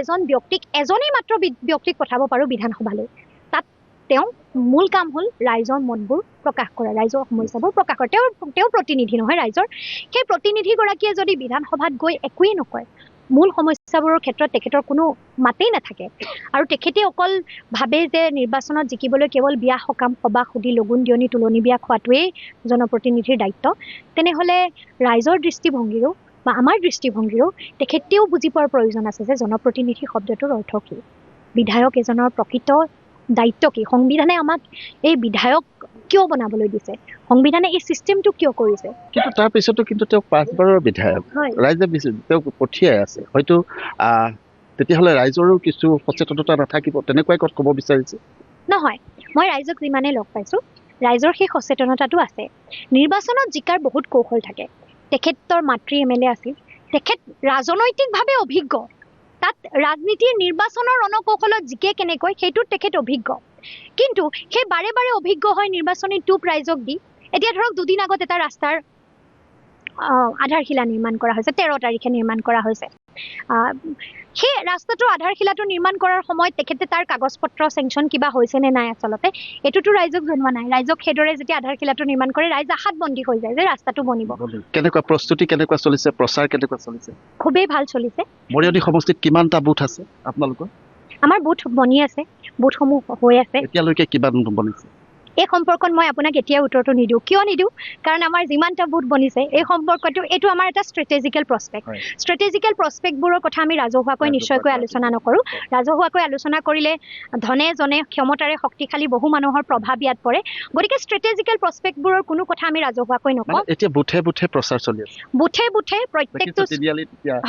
এজনেই মাত্ৰ ব্যক্তিক পঠাব পাৰোঁ বিধানসভালৈ। তাত তেওঁ মূল কাম হ'ল ৰাইজৰ মতবোৰ প্ৰকাশ কৰা, ৰাইজৰ সমস্যাবোৰ প্ৰকাশ কৰা। তেওঁ প্ৰতিনিধি নহয় ৰাইজৰ। সেই প্ৰতিনিধিগৰাকীয়ে যদি বিধানসভাত গৈ একোৱেই নকয়, মূল সমস্যাবোৰৰ ক্ষেত্ৰত তেখেতৰ কোনো মাতেই নাথাকে আৰু তেখেতে অকল ভাবে যে নিৰ্বাচনত জিকিবলৈ কেৱল বিয়া সকাম সভা সুধি লগুণ দিয়নি তুলনি বিয়া খোৱাটোৱেই জনপ্ৰতিনিধিৰ দায়িত্ব, তেনেহ'লে ৰাইজৰ দৃষ্টিভংগীৰো বা আমাৰ দৃষ্টিভংগীৰো তেখেতেও বুজি পোৱাৰ প্ৰয়োজন আছে যে জনপ্ৰতিনিধি শব্দটোৰ অৰ্থ কি, বিধায়ক এজনৰ প্ৰকৃত দায়িত্ব কি, সংবিধানে আমাক এই বিধায়ক কিয় বনাবলৈ দিছে, সংবিধানে এই চিষ্টেমটো কিয় কৰিছে। কিন্তু তাৰ পিছতো কিন্তু তেওঁ 5 বাৰৰ বিধায়ক, ৰাইজে তেওঁক পঠিয়াই আছে। হয়তো তেতিয়াহ'লে ৰাইজৰো কিছু সচেতনতা নাথাকিব, তেনেকুৱাই ক'ব বিচাৰিছে? নহয়, মই ৰাইজক যিমানে লগ পাইছোঁ, ৰাইজৰ সেই সচেতনতাটো আছে। নিৰ্বাচনত জিকাৰ বহুত কৌশল থাকে। তেখেতৰ মাতৃ MLA আছিল, তেখেত ৰাজনৈতিকভাৱে অভিজ্ঞ, তাত ৰাজনীতিৰ নিৰ্বাচনৰ ৰণকৌশলত জিকে কেনেকৈ সেইটোত তেখেত অভিজ্ঞ। কিন্তু সেই বাৰে বাৰে অভিজ্ঞ হৈ নিৰ্বাচনী টোপ ৰাইজক দি, এতিয়া ধৰক দুদিন আগত এটা ৰাস্তাৰ আধাৰশিলা নিৰ্মাণ কৰা হৈছে, 13 তাৰিখে নিৰ্মাণ কৰা হৈছে। সেই ৰাস্তাটোৰ আধাৰশিলাটো নিৰ্মাণ কৰাৰ সময়ত তেখেতে তাৰ কাগজ পত্ৰ চেংচন কিবা হৈছে নে নাই, আচলতে এইটোতো ৰাইজক জনোৱা নাই। ৰাইজক সেইদৰে যেতিয়া আধাৰশিলাটো নিৰ্মাণ কৰে, ৰাইজ আশাত বন্দী হৈ যায় যে ৰাস্তাটো বনিব। কেনেকুৱা প্ৰস্তুতি, কেনেকুৱা চলিছে, প্ৰচাৰ কেনেকুৱা চলিছে? খুবেই ভাল চলিছে। মৰিয়নি সমষ্টিত কিমানটা বুথ আছে আপোনালোকৰ? আমাৰ বুথ বনি আছে, বুথসমূহ হৈ আছে। এতিয়ালৈকে কিমান বনিছে? এই সম্পৰ্কত মই আপোনাক এতিয়া উত্তৰটো নিদিওঁ। কিয় নিদিওঁ? কাৰণ আমাৰ যিমানটা বুথ বনিছে এই সম্পৰ্কটো, এইটো আমাৰ এটা ষ্ট্ৰেটেজিকেল প্ৰস্পেক্ট। ষ্ট্ৰেটেজিকেল প্ৰস্পেক্টবোৰৰ কথা আমি ৰাজহুৱাকৈ নিশ্চয়কৈ আলোচনা নকৰোঁ। ৰাজহুৱাকৈ আলোচনা কৰিলে ধনে জনে ক্ষমতাৰে শক্তিশালী বহু মানুহৰ প্ৰভাৱ ইয়াত পৰে। গতিকে ষ্ট্ৰেটেজিকেল প্ৰস্পেক্টবোৰৰ কোনো কথা আমি ৰাজহুৱাকৈ নকওঁ। এতিয়া বুথে বুথে প্ৰচাৰ চলি আছে, বুথে বুথে প্ৰত্যেকটো,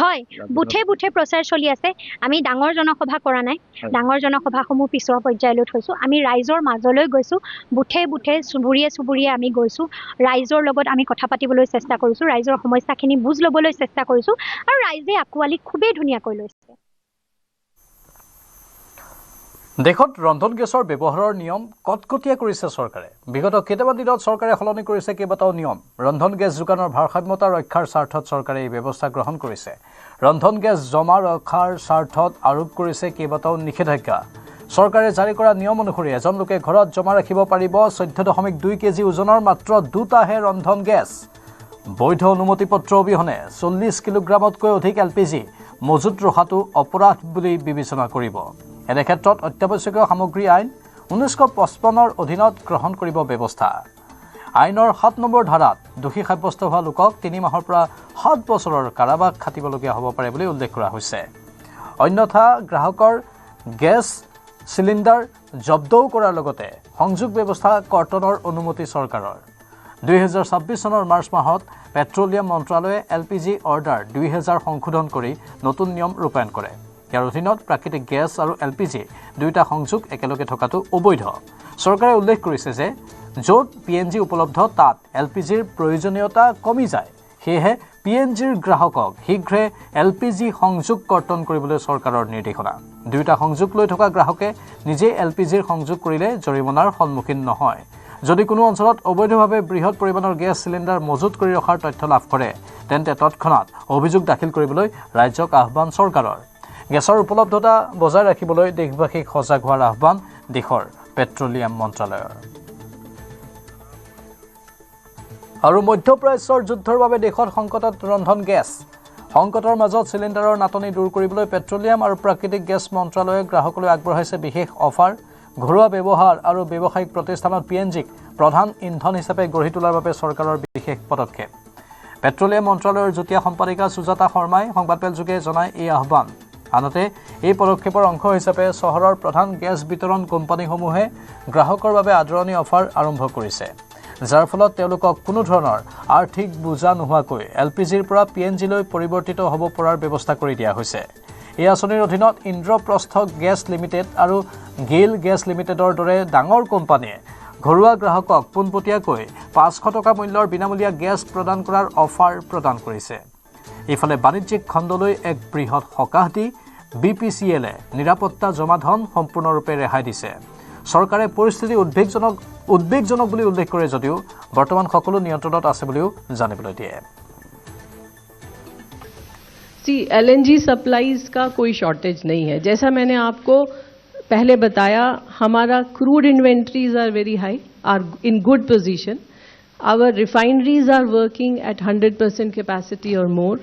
হয়, বুথে বুথে প্ৰচাৰ চলি আছে। আমি ডাঙৰ জনসভা কৰা নাই, ডাঙৰ জনসভাসমূহ পিছৰ পৰ্যায়লৈ থৈছোঁ। আমি ৰাইজৰ মাজলৈ গৈছোঁ, বুথে বুথে চুবুৰীয়ে আমি গৈছোঁ, ৰাইজৰ লগত আমি কথা পাতিবলৈ চেষ্টা কৰিছোঁ, ৰাইজৰ সমস্যাখিনি বুজ ল'বলৈ চেষ্টা কৰিছোঁ আৰু ৰাইজে আঁকোৱালি খুবেই ধুনীয়াকৈ লৈছে। দেশত ৰন্ধন গেছৰ ব্যৱহাৰৰ নিয়ম কটকটীয়া কৰিছে চৰকাৰে। বিগত কেইটামান দিনত চৰকাৰে সলনি কৰিছে কেইবাটাও নিয়ম। ৰন্ধন গেছ যোগানৰ ভাৰসাম্যতা ৰক্ষাৰ স্বাৰ্থত চৰকাৰে এই ব্যৱস্থা গ্ৰহণ কৰিছে। ৰন্ধন গেছ জমা ৰখাৰ স্বাৰ্থত আৰোপ কৰিছে কেইবাটাও নিষেধাজ্ঞা। চৰকাৰে জাৰি কৰা নিয়ম অনুসৰি এজন লোকে ঘৰত জমা ৰাখিব পাৰিব 14.2 কেজি ওজনৰ মাত্ৰ 2টাহে ৰন্ধন গেছ। বৈধ অনুমতি পত্ৰ অবিহনে 40 কিলোগ্ৰামতকৈ অধিক LPG মজুত ৰখাটো অপৰাধ বুলি বিবেচনা কৰিব। এনে ক্ষেত্ৰত অত্যাৱশ্যকীয় সামগ্ৰী আইন 1955ৰ অধীনত গ্ৰহণ কৰিব ব্যৱস্থা। আইনৰ 7 নম্বৰ ধাৰাত দোষী সাব্যস্ত হোৱা লোকক 3 মাহৰ পৰা 7 বছৰৰ কাৰাবাস খাটিবলগীয়া হ'ব পাৰে বুলি উল্লেখ কৰা হৈছে। অন্যথা গ্ৰাহকৰ গেছ চিলিণ্ডাৰ জব্দও কৰাৰ লগতে সংযোগ ব্যৱস্থা কৰ্তনৰ অনুমতি চৰকাৰৰ। 2026 চনৰ মাৰ্চ মাহত পেট্ৰলিয়াম মন্ত্ৰালয়ে LPG অৰ্ডাৰ 2000 সংশোধন কৰি নতুন নিয়ম ৰূপায়ণ কৰে। ইয়াৰ অধীনত প্ৰাকৃতিক গেছ আৰু LPG দুয়োটা সংযোগ একেলগে থকাটো অবৈধ। চৰকাৰে উল্লেখ কৰিছে যে য'ত PNG উপলব্ধ তাত LPGৰ প্ৰয়োজনীয়তা কমি যায়। সেয়েহে PNGৰ গ্ৰাহকক শীঘ্ৰে LPG সংযোগ কৰ্তন কৰিবলৈ চৰকাৰৰ নিৰ্দেশনা। দুয়োটা সংযোগ লৈ থকা গ্ৰাহকে নিজে LPGৰ সংযোগ কৰিলে জৰিমনাৰ সন্মুখীন নহয়। যদি কোনো অঞ্চলত অবৈধভাৱে বৃহৎ পৰিমাণৰ গেছ চিলিণ্ডাৰ মজুত কৰি ৰখাৰ তথ্য লাভ কৰে তেন্তে তৎক্ষণাত অভিযোগ দাখিল কৰিবলৈ ৰাজ্যক আহ্বান চৰকাৰৰ গেছৰ উপলব্ধতা বজাই ৰাখিবলৈ দেশবাসীক সজাগ হোৱাৰ আহ্বান দেশৰ পেট্ৰলিয়াম মন্ত্ৰালয়ৰ আৰু মধ্যপ্ৰাচ্যৰ যুদ্ধৰ বাবে দেশত সংকটত ৰন্ধন গেছ সংকটৰ মাজত চিলিণ্ডাৰৰ নাটনি দূৰ কৰিবলৈ পেট্ৰলিয়াম আৰু প্ৰাকৃতিক গেছ মন্ত্ৰালয়ে গ্ৰাহকলৈ আগবঢ়াইছে বিশেষ অফাৰ ঘৰুৱা ব্যৱহাৰ আৰু ব্যৱসায়িক প্ৰতিষ্ঠানত পিএনজিক প্ৰধান ইন্ধন হিচাপে গঢ়ি তোলাৰ বাবে চৰকাৰৰ বিশেষ পদক্ষেপ পেট্ৰলিয়াম মন্ত্ৰালয়ৰ যুটীয়া সম্পাদিকা সুজাতা শৰ্মাই সংবাদমেলযোগে জনায় এই আহ্বান আনহাতে এই পদক্ষেপৰ অংশ হিচাপে চহৰৰ প্ৰধান গেছ বিতৰণ কোম্পানীসমূহে গ্ৰাহকৰ বাবে আদৰণি অফাৰ আৰম্ভ কৰিছে যাৰ ফলত তেওঁলোকক কোনো ধৰণৰ আৰ্থিক বোজা নোহোৱাকৈ এলপিজিৰ পৰা পিএনজিলৈ পৰিৱৰ্তিত হ'ব পৰাৰ ব্যৱস্থা কৰি দিয়া হৈছে এই আঁচনিৰ অধীনত ইন্দ্ৰপ্ৰস্থ গেছ লিমিটেড আৰু গেইল গেছ লিমিটেডৰ দৰে ডাঙৰ কোম্পানীয়ে ঘৰুৱা গ্ৰাহকক পোনপটীয়াকৈ 500 টকা মূল্যৰ বিনামূলীয়া গেছ প্ৰদান কৰাৰ অফাৰ প্ৰদান কৰিছে ইফালে বাণিজ্যিক খণ্ডলৈ এক বৃহৎ সকাহ দি বিপিচিএলে নিৰাপত্তা জমা ধন সম্পূৰ্ণৰূপে ৰেহাই দিছে চৰকাৰে পৰিস্থিতি উদ্বেগজনক বুলি উল্লেখ কৰে যদিও বৰ্তমান সকলো নিয়ন্ত্ৰণত আছে বুলিও জানিবলৈ দিয়ে सी एलएनजी सप्लाईज का कोई शॉर्टेज नहीं है जैसा मैंने आपको पहले बताया हमारा crude inventories are very high are in good position our refineries are working at 100% capacity और मोर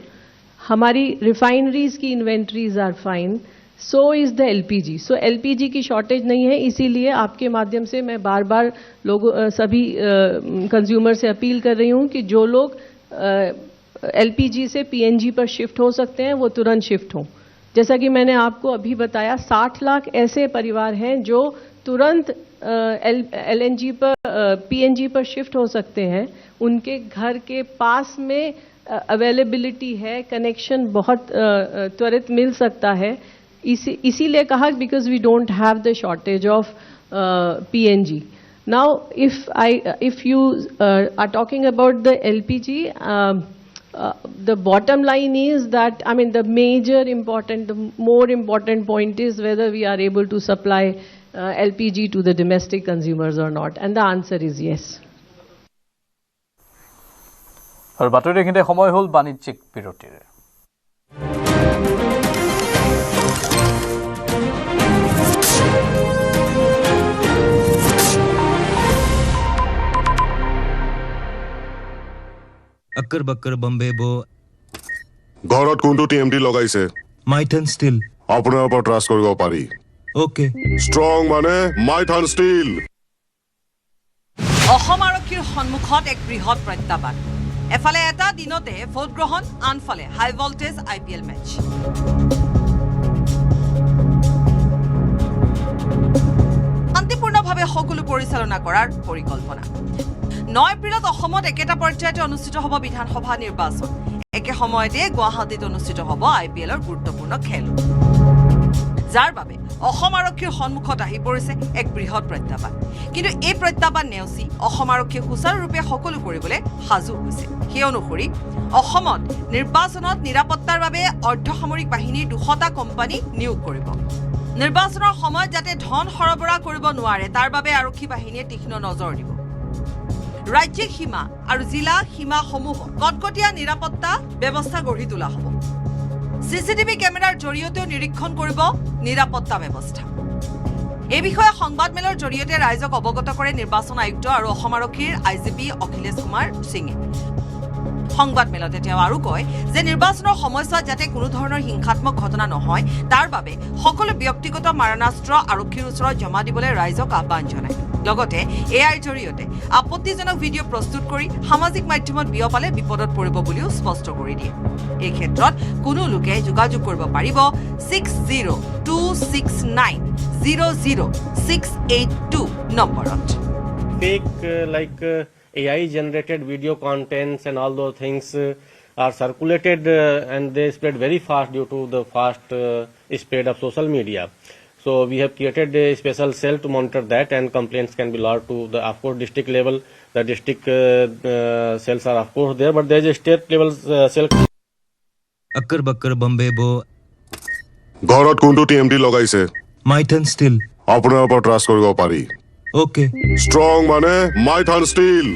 हमारी रिफाइनरीज की inventories are fine so is the LPG so LPG की शॉर्टेज नहीं है इसीलिए आपके माध्यम से मैं बार बार लोगों सभी कंज्यूमर से अपील कर रही हूं कि जो लोग एलपीजी से पीएनजी पर शिफ्ट हो सकते हैं वो तुरंत शिफ्ट हों जैसा कि मैंने आपको अभी बताया 60 लाख ऐसे परिवार हैं जो तुरंत एलएनजी पर पीएनजी पर शिफ्ट हो सकते हैं उनके घर के पास में अवेलेबिलिटी है कनेक्शन बहुत त्वरित मिल सकता है इसीलिए कहा because we don't have the shortage of PNG now if you are talking about the LPG the bottom line is that I mean the more important point is whether we are able to supply LPG to the domestic consumers or not and the answer is yes আৰু বাতৰিখিনিতে সময় হ'ল বাণিজ্যিক বিৰতিৰ occur Bakkar Bombay बो ঘৰত কোনটো TMT লগাইছে Maithan steel আপোনাৰ ওপৰত ট্ৰাষ্ট কৰিব পাৰি ओके ষ্ট্ৰং মানে মাইথান ষ্টীল অসম আৰক্ষীৰ সন্মুখত এক বৃহৎ প্ৰত্যাহ্বান এফালে এটা দিনতে ভোট গ্ৰহণ আনফালে হাই ভল্টেজ আইপিএল মেচ শান্তিপূৰ্ণভাৱে সকলো পৰিচালনা কৰাৰ পৰিকল্পনা 9 এপ্ৰিলত অসমত একেটা পৰ্যায়তে অনুষ্ঠিত হ'ব বিধানসভা নিৰ্বাচন একে সময়তে গুৱাহাটীত অনুষ্ঠিত হ'ব আইপিএলৰ গুৰুত্বপূৰ্ণ খেল যাৰ বাবে অসম আৰক্ষীৰ সন্মুখত আহি পৰিছে এক বৃহৎ প্ৰত্যাহ্বান কিন্তু এই প্ৰত্যাহ্বান নেওচি অসম আৰক্ষীয়ে সুচাৰুৰূপে সকলো কৰিবলৈ সাজু হৈছে সেই অনুসৰি অসমত নিৰ্বাচনত নিৰাপত্তাৰ বাবে অৰ্ধসামৰিক বাহিনীৰ 200টা কোম্পানী নিয়োগ কৰিব নিৰ্বাচনৰ সময়ত যাতে ধন সৰবৰাহ কৰিব নোৱাৰে তাৰ বাবে আৰক্ষী বাহিনীয়ে তীক্ষ্ণ নজৰ দিব ৰাজ্যিক সীমা আৰু জিলা সীমাসমূহ কটকটীয়া নিৰাপত্তা ব্যৱস্থা গঢ়ি তোলা হ'ব সিসিটিভি কেমেৰাৰ জৰিয়তেও নিৰীক্ষণ কৰিব নিৰাপত্তা ব্যৱস্থা এই বিষয়ে সংবাদমেলৰ জৰিয়তে ৰাইজক অৱগত কৰে নিৰ্বাচন আয়ুক্ত আৰু অসম আৰক্ষীৰ আইজিপি অখিলেশ কুমাৰ সিঙে সংবাদমেলতে তেওঁ আৰু কয় যে নিৰ্বাচনৰ সময়ছোৱাত যাতে কোনো ধৰণৰ হিংসাত্মক ঘটনা নহয় তাৰ বাবে সকলো ব্যক্তিগত মাৰণাস্ত্ৰ আৰক্ষীৰ ওচৰত জমা দিবলৈ ৰাইজক আহ্বান জনায় লগতে এআইৰ জৰিয়তে আপত্তিজনক ভিডিঅ' প্ৰস্তুত কৰি সামাজিক মাধ্যমত বিয়পালে বিপদত পৰিব বুলিও স্পষ্ট কৰি দিয়ে এই ক্ষেত্ৰত কোনো লোকে যোগাযোগ কৰিব পাৰিব 60269000682 নম্বৰত fake AI generated video contents and all those things are circulated and they spread very fast due to the fast spread of social media. So we have created a special cell to monitor that and complaints can be lodged to the of course district level. The district cells are of course there but there is a state level cell. Occur Bakkar Bombay बो ঘৰত কোনটো TMT লগাইছে Maithan steel আপোনাৰ ওপৰত trust কৰিব পাৰি okay Strong মানে Maithan Steel.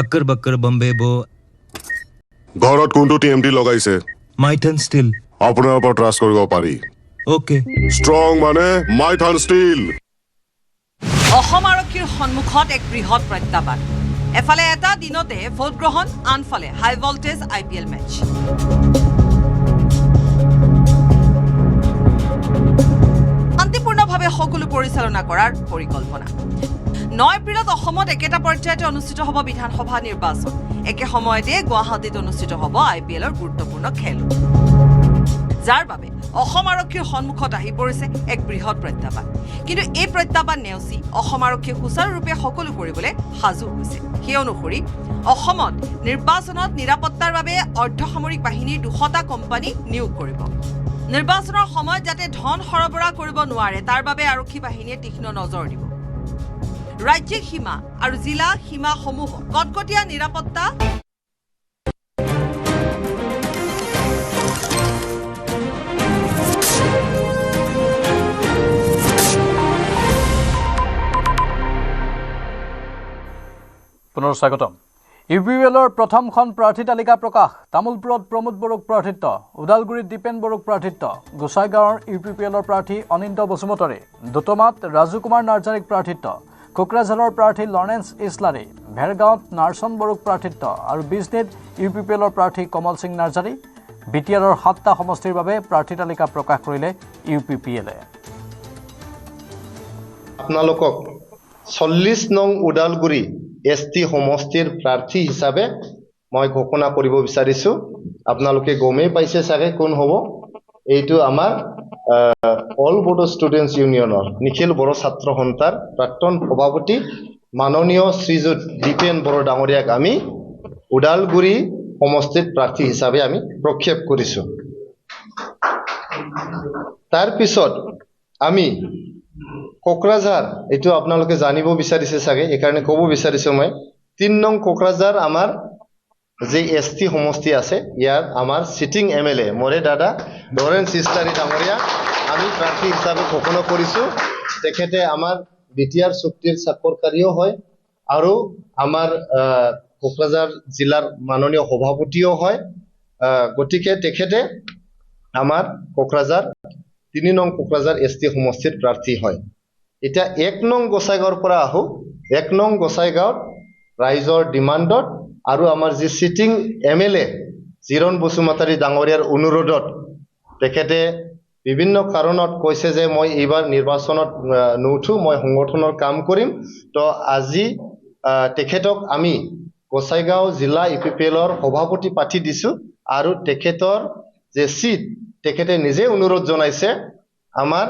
Occur Bakkar Bombay बो ঘৰত কোনটো TMT লগাইছে माइथन स्टील আপোনাৰ ওপৰত ট্ৰাষ্ট কৰিব পাৰি ओके ষ্ট্ৰং মানে মাইথান ষ্টীল অসম আৰক্ষীৰ সন্মুখত এক বৃহৎ প্ৰত্যাহ্বান এফালে এটা দিনতে ভোট গ্ৰহণ আনফালে হাই ভল্টেজ IPL মেচ শান্তিপূৰ্ণভাৱে সকলো পৰিচালনা কৰাৰ পৰিকল্পনা 9 এপ্ৰিলত অসমত একেটা পৰ্যায়তে অনুষ্ঠিত হ'ব বিধানসভা নিৰ্বাচন একে সময়তে গুৱাহাটীত অনুষ্ঠিত হ'ব IPLৰ গুৰুত্বপূৰ্ণ খেল যাৰ বাবে অসম আৰক্ষীৰ সন্মুখত আহি পৰিছে এক বৃহৎ প্ৰত্যাহ্বান কিন্তু এই প্ৰত্যাহ্বান নেওচি অসম আৰক্ষীয়ে সুচাৰুৰূপে সকলো কৰিবলৈ সাজু হৈছে সেই অনুসৰি অসমত নিৰ্বাচনত নিৰাপত্তাৰ বাবে অৰ্ধসামৰিক বাহিনীৰ 200টা কোম্পানী নিয়োগ কৰিব নিৰ্বাচনৰ সময়ত যাতে ধন সৰবৰাহ কৰিব নোৱাৰে তাৰ বাবে আৰক্ষী বাহিনীয়ে তীক্ষ্ণ নজৰ দিব ৰাজ্যিক সীমা আৰু জিলা সীমাসমূহ কটকটীয়া নিৰাপত্তা পুনৰ স্বাগতম ইউপিএলৰ প্ৰথমখন প্ৰাৰ্থী তালিকা প্ৰকাশ তামুলপুৰত প্ৰমোদ বড়োক প্ৰাৰ্থিত্ব ওদালগুৰিত দীপেন বড়োক প্ৰাৰ্থিত্ব গোসাইগাঁৱৰ ইউপিএলৰ প্ৰাৰ্থী অনিন্দ বসুমতাৰী দুটমাত ৰাজু কুমাৰ নাৰ্জাৰীক প্ৰাৰ্থিত্ব কোকৰাঝাৰৰ প্ৰাৰ্থী লৰেন্স ইছলাৰী ভেৰগাঁৱত নাৰ্চন বড়োক প্ৰাৰ্থিত্ব আৰু বিজনেত ইউপিএলৰ প্ৰাৰ্থী কমল সিং নাৰ্জাৰী বিটিআৰৰ 7টা সমষ্টিৰ বাবে প্ৰাৰ্থী তালিকা প্ৰকাশ কৰিলে ইউপিএলে আপোনালোকক 40 নং ওদালগুৰি ST সমষ্টিৰ প্ৰাৰ্থী হিচাপে মই ঘোষণা কৰিব বিচাৰিছো আপোনালোকে গমেই পাইছে চাগে কোন হ'ব এইটো আমাৰ অল বড়ো ষ্টুডেণ্টছ ইউনিয়নৰ নিখিল বড়ো ছাত্ৰ সন্থাৰ প্ৰাক্তন সভাপতি মাননীয় শ্ৰীযুত দীপেন বড়ো ডাঙৰীয়াক আমি ওদালগুৰি সমষ্টিৰ প্ৰাৰ্থী হিচাপে আমি প্ৰক্ষেপ কৰিছো তাৰ পিছত আমি কোকৰাঝাৰ এইটো আপোনালোকে জানিব বিচাৰিছে চাগে এইকাৰণে ক'ব বিচাৰিছো মই 3 নং কোকৰাঝাৰ আমাৰ যে ST সমষ্টি আছে ইয়াৰ আমাৰ সিটিং MLA মৰে দাদা লৰেন্স ইছলাৰী ডাঙৰীয়া আমি প্ৰাৰ্থী হিচাপে ঘোষণা কৰিছো তেখেতে আমাৰ বিটিআৰ চুক্তিৰ চাকৰকাৰীও হয় আৰু আমাৰ কোকৰাঝাৰ জিলাৰ মাননীয় সভাপতিও হয় গতিকে তেখেতে আমাৰ কোকৰাঝাৰ 3 নং কোকৰাঝাৰ ST সমষ্টিৰ প্ৰাৰ্থী হয় এটা 1 নং গোসাইগাঁৱৰ পৰা আহো 1 নং গোসাইগাঁৱত ৰাইজৰ ডিমাণ্ডত আৰু আমাৰ যি সিটিং MLA জিৰণ বসুমতাৰী ডাঙৰীয়াৰ অনুৰোধত তেখেতে বিভিন্ন কাৰণত কৈছে যে মই এইবাৰ নিৰ্বাচনত নুঠো মই সংগঠনৰ কাম কৰিম তো আজি তেখেতক আমি গোসাইগাঁও জিলা ইউপিএলৰ সভাপতি পাঠি দিছো আৰু তেখেতৰ যে সিট তেখেতে নিজে অনুৰোধ জনাইছে আমাৰ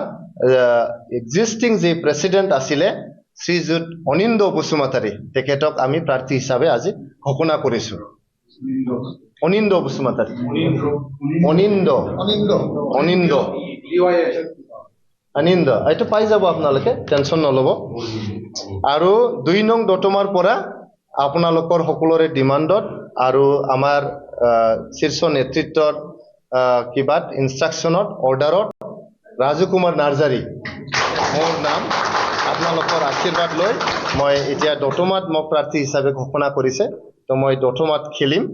এক্সিস্টিং যে প্ৰেসিডেন্ট আছিলে শ্ৰীযুত অনিন্দ বসুমতাৰী তেখেতক আমি প্ৰাৰ্থী হিচাপে আজি ঘোষণা কৰিছো অনিন্দ বসুমতাৰী অনিন্দ এইটো পাই যাব আপোনালোকে টেনচন নলব আৰু 2 নং দটমাৰ পৰা আপোনালোকৰ সকলোৰে ডিমাণ্ডত আৰু আমাৰ শীৰ্ষ নেতৃত্বৰ কিবাত ইনষ্ট্ৰাকশনত অৰ্ডাৰত ৰাজু কুমাৰ নাৰ্জাৰী মোৰ নাম আপোনালোকৰ আশীৰ্বাদ লৈ মই এতিয়া দটমাত মোক প্ৰাৰ্থী হিচাপে ঘোষণা কৰিছে তো মই দটমাত খেলিম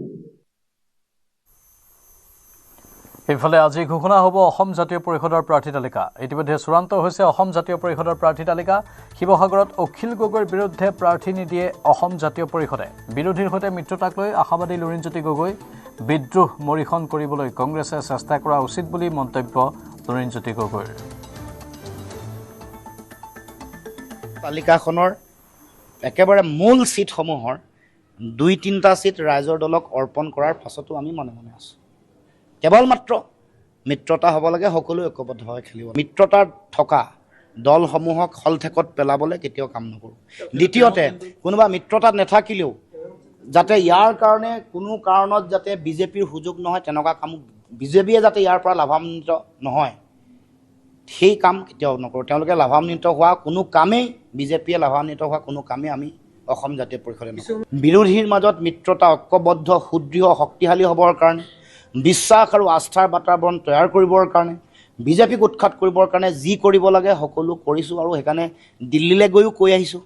ইফালে আজি ঘোষণা হ'ব অসম জাতীয় পৰিষদৰ প্ৰাৰ্থী তালিকা ইতিমধ্যে চূড়ান্ত হৈছে অসম জাতীয় পৰিষদৰ প্ৰাৰ্থী তালিকা শিৱসাগৰত অখিল গগৈৰ বিৰুদ্ধে প্ৰাৰ্থী নিদিয়ে অসম জাতীয় পৰিষদে বিৰোধীৰ সৈতে মিত্ৰতাক লৈ আশাবাদী লুৰিণজ্যোতি গগৈ বিদ্ৰোহ মৰিখন কৰিবলৈ কংগ্ৰেছে চেষ্টা কৰা উচিত বুলি মন্তব্য লুৰিণজ্যোতি গগৈৰ তালিকাখনৰ একেবাৰে মূল সিটসমূহৰ 2-3টা সিট ৰাইজৰ দলক অৰ্পণ কৰাৰ পাছতো আমি মনে মনে আছো কেৱল মাত্ৰ মিত্ৰতা হ'ব লাগে সকলো ঐক্যবদ্ধভাৱে খেলিব মিত্ৰতাৰ থকা দলসমূহক হলঠেকত পেলাবলৈ কেতিয়াও কাম নকৰোঁ। দ্বিতীয়তে কোনোবা মিত্ৰতাত নাথাকিলেও যাতে ইয়াৰ কাৰণে কোনো কাৰণত যাতে বিজেপিৰ সুযোগ নহয় তেনেকুৱা কাম বিজেপিয়ে যাতে ইয়াৰ পৰা লাভান্বিত নহয় সেই কাম কেতিয়াও নকৰোঁ। তেওঁলোকে লাভান্বিত হোৱা কোনো কামেই বিজেপিয়ে লাভান্বিত হোৱা কোনো কামেই আমি অসম জাতীয় পৰিষদে নকৰোঁ। বিৰোধীৰ মাজত মিত্ৰতা ঐক্যবদ্ধ সুদৃঢ় শক্তিশালী হ'বৰ কাৰণে বিশ্বাস আৰু আস্থাৰ বাতাবৰণ তৈয়াৰ কৰিবৰ কাৰণে বিজেপিক উৎখাত কৰিবৰ কাৰণে যি কৰিব লাগে সকলো কৰিছোঁ আৰু সেইকাৰণে দিল্লীলৈ গৈও কৈ আহিছোঁ,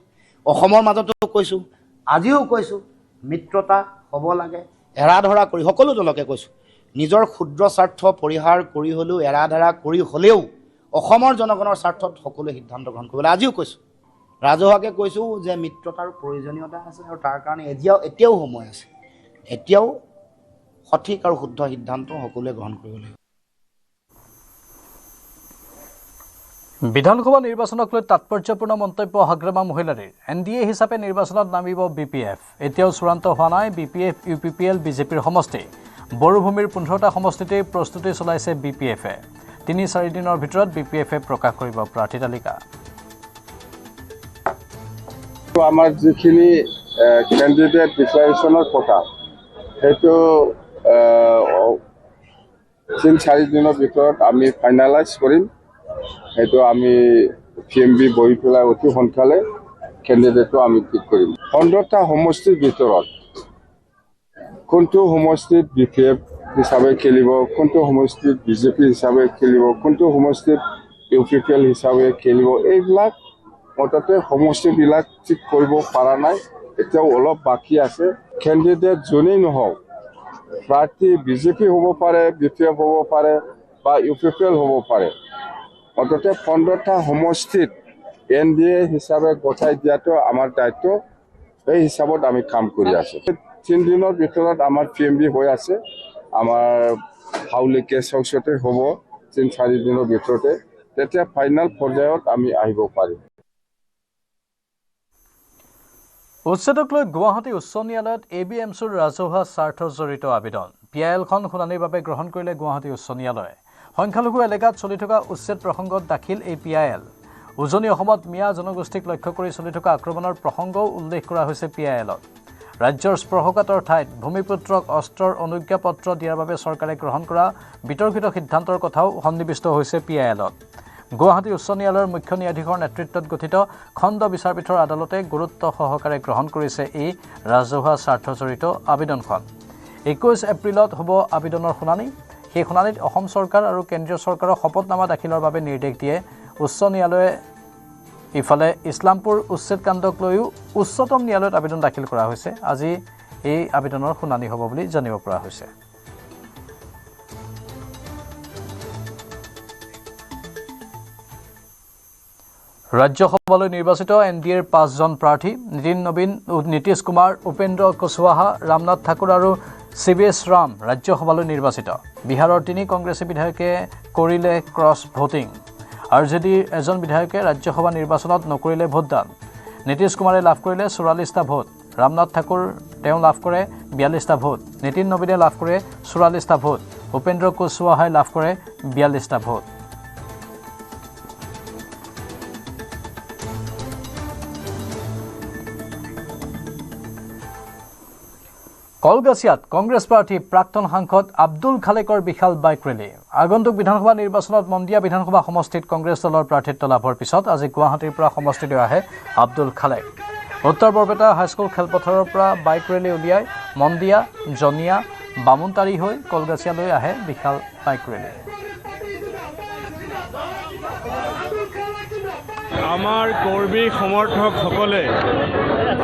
অসমৰ মাজতো কৈছোঁ, আজিও কৈছোঁ মিত্ৰতা হ'ব লাগে, এৰা ধৰা কৰি সকলো দলকে কৈছোঁ নিজৰ ক্ষুদ্ৰ স্বাৰ্থ পৰিহাৰ কৰি হ'লেও এৰা ধৰা কৰি হ'লেও অসমৰ জনগণৰ স্বাৰ্থত সকলোৱে সিদ্ধান্ত গ্ৰহণ কৰিবলৈ আজিও কৈছোঁ। ৰাজহুৱাকৈ কৈছোঁ যে মিত্ৰতাৰ প্ৰয়োজনীয়তা আছে আৰু তাৰ কাৰণে এতিয়াও সময় আছে, এতিয়াও সঠিক আৰু শুদ্ধ সিদ্ধান্ত সকলোৱে গ্ৰহণ কৰিব লাগিব। বিধানসভা নিৰ্বাচনক লৈ তাৎপৰ্যপূৰ্ণ মন্তব্য হাগ্ৰামা মহিলাৰীৰ। NDA হিচাপে নিৰ্বাচনত নামিব BPF। এতিয়াও চূড়ান্ত হোৱা নাই BPF UPPL বিজেপিৰ সমষ্টি। বড়োভূমিৰ 15টা সমষ্টিতেই প্ৰস্তুতি চলাইছে BPF-এ। 3-4 দিনৰ ভিতৰত BPF-এ প্ৰকাশ কৰিব প্ৰাৰ্থী তালিকা। আমাৰ যিখিনি কেণ্ডিডেট ডিক্লাৰেশ্যনৰ কথা সেইটো 3-4 দিনৰ ভিতৰত আমি ফাইনেলাইজ কৰিম। সেইটো আমি PMB বহি পেলাই অতি সোনকালে কেণ্ডিডেটটো আমি ঠিক কৰিম। 15টা সমষ্টিৰ ভিতৰত কোনটো সমষ্টিত BPF হিচাপে খেলিব, কোনটো সমষ্টিত বিজেপি হিচাপে খেলিব, কোনটো সমষ্টিত UPPL হিচাপে খেলিব, এইবিলাক মুঠতে সমষ্টিবিলাক ঠিক কৰিব পৰা নাই, এতিয়াও অলপ বাকী আছে। কেণ্ডিডেট যোনেই নহওক, প্ৰাৰ্থী বিজেপি হ'ব পাৰে, BPF হ'ব পাৰে বা UPPL হ'ব পাৰে, মুঠতে 15টা সমষ্টিত NDA হিচাপে গঠাই দিয়াটো আমাৰ দায়িত্ব। এই হিচাপত আমি কাম কৰি আছোঁ। 3 দিনৰ ভিতৰত আমাৰ PMB হৈ আছে, আমাৰ হাউলিকে চৌচতে হ'ব 3-4 দিনৰ ভিতৰতে, তেতিয়া ফাইনেল পৰ্যায়ত আমি আহিব পাৰিম। উচ্ছেদক লৈ গুৱাহাটী উচ্চ ন্যায়ালয়ত ABMCৰ ৰাজহুৱা স্বাৰ্থ জড়িত আবেদন। PIL-খন শুনানিৰ বাবে গ্ৰহণ কৰিলে গুৱাহাটী উচ্চ ন্যায়ালয়ে। সংখ্যালঘু এলেকাত চলি থকা উচ্ছেদ প্ৰসংগত দাখিল এই PIL। উজনি অসমত মিয়া জনগোষ্ঠীক লক্ষ্য কৰি চলি থকা আক্ৰমণৰ প্ৰসংগও উল্লেখ কৰা হৈছে PIL-ত। ৰাজ্যৰ স্পৰ্শকাতৰ ঠাইত ভূমিপুত্ৰক অস্ত্ৰৰ অনুজ্ঞাপত্ৰ দিয়াৰ বাবে চৰকাৰে গ্ৰহণ কৰা বিতৰ্কিত সিদ্ধান্তৰ কথাও সন্নিৱিষ্ট হৈছে PIL-ত। গুৱাহাটী উচ্চ ন্যায়ালয়ৰ মুখ্য ন্যায়াধীশৰ নেতৃত্বত গঠিত খণ্ড বিচাৰপীঠৰ আদালতে গুৰুত্ব সহকাৰে গ্ৰহণ কৰিছে এই ৰাজহুৱা স্বাৰ্থজড়িত আবেদনখন। 21 এপ্ৰিলত হ'ব আবেদনৰ শুনানি। সেই শুনানিত অসম চৰকাৰ আৰু কেন্দ্ৰীয় চৰকাৰৰ শপতনামা দাখিলৰ বাবে নিৰ্দেশ দিয়ে উচ্চ ন্যায়ালয়ে। ইফালে ইছলামপুৰ উচ্ছেদ কাণ্ডক লৈও উচ্চতম ন্যায়ালয়ত আবেদন দাখিল কৰা হৈছে। আজি এই আবেদনৰ শুনানি হ'ব বুলি জানিব পৰা হৈছে। ৰাজ্যসভালৈ নিৰ্বাচিত NDAৰ 5জন প্ৰাৰ্থী নীতিন নবীন, নীতিশ কুমাৰ, উপেন্দ্ৰ কুশৱাহা, ৰামনাথ ঠাকুৰ আৰু CVS ৰাম ৰাজ্যসভালৈ নিৰ্বাচিত। বিহাৰৰ 3 কংগ্ৰেছী বিধায়কে কৰিলে ক্ৰছ ভোটিং। RJDৰ এজন বিধায়কে ৰাজ্যসভা নিৰ্বাচনত নকৰিলে ভোটদান। নীতিশ কুমাৰে লাভ কৰিলে 44টা ভোট, ৰামনাথ ঠাকুৰ তেওঁ লাভ কৰে 42টা ভোট, নীতিন নবীনে লাভ কৰে 44টা ভোট, উপেন্দ্ৰ কুশৱাহাই লাভ কৰে 42টা ভোট। কলগাছিয়াত কংগ্ৰেছ প্ৰাৰ্থী প্ৰাক্তন সাংসদ আব্দুল খালেকৰ বিশাল বাইক ৰেলী। আগন্তুক বিধানসভা নিৰ্বাচনত মন্দিয়া বিধানসভা সমষ্টিত কংগ্ৰেছ দলৰ প্ৰাৰ্থিত্ব লাভৰ পিছত আজি গুৱাহাটীৰ পৰা সমষ্টিলৈ আহে আব্দুল খালেক। উত্তৰ বৰপেটা হাইস্কুল খেলপথাৰৰ পৰা বাইক ৰেলী উলিয়াই মন্দিয়া, জনিয়া, বামুণতাৰী হৈ কলগাছিয়ালৈ আহে বিশাল বাইক ৰেলী। আমাৰ কৰ্মী সমৰ্থকসকলে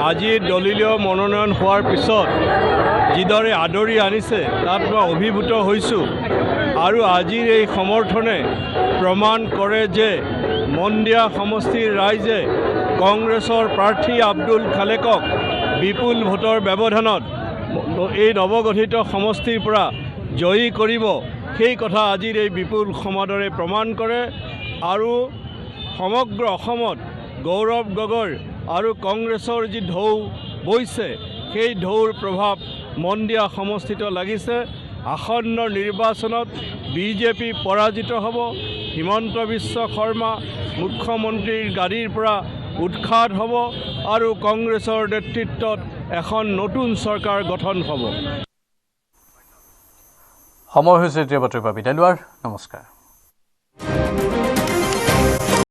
আজি দলীয় মনোনয়ন হোৱাৰ পিছত যিদৰে আদৰি আনিছে তাত মই অভিভূত হৈছোঁ। আৰু আজিৰ এই সমৰ্থনে প্ৰমাণ কৰে যে মন্দিয়া সমষ্টিৰ ৰাইজে কংগ্ৰেছৰ প্ৰাৰ্থী আব্দুল খালেকক বিপুল ভোটৰ ব্যৱধানত এই নৱগঠিত সমষ্টিৰ পৰা জয়ী কৰিব। সেই কথা আজিৰ এই বিপুল সমাদৰে প্ৰমাণ কৰে। আৰু সমগ্ৰ অসমত গৌৰৱ গগৈ আৰু কংগ্ৰেছৰ যি ঢৌ বৈছে সেই ঢৌৰ প্ৰভাৱ মন্দিয়া সমষ্টিত লাগিছে। আসন্ন নিৰ্বাচনত বিজেপি পৰাজিত হ'ব, হিমন্ত বিশ্ব শৰ্মা মুখ্যমন্ত্ৰীৰ গাড়ীৰ পৰা উৎখাত হ'ব আৰু কংগ্ৰেছৰ নেতৃত্বত এখন নতুন চৰকাৰ গঠন হ'ব। সময় হৈছে এতিয়া বাতৰিৰ পৰা বিদায় লোৱাৰ। নমস্কাৰ।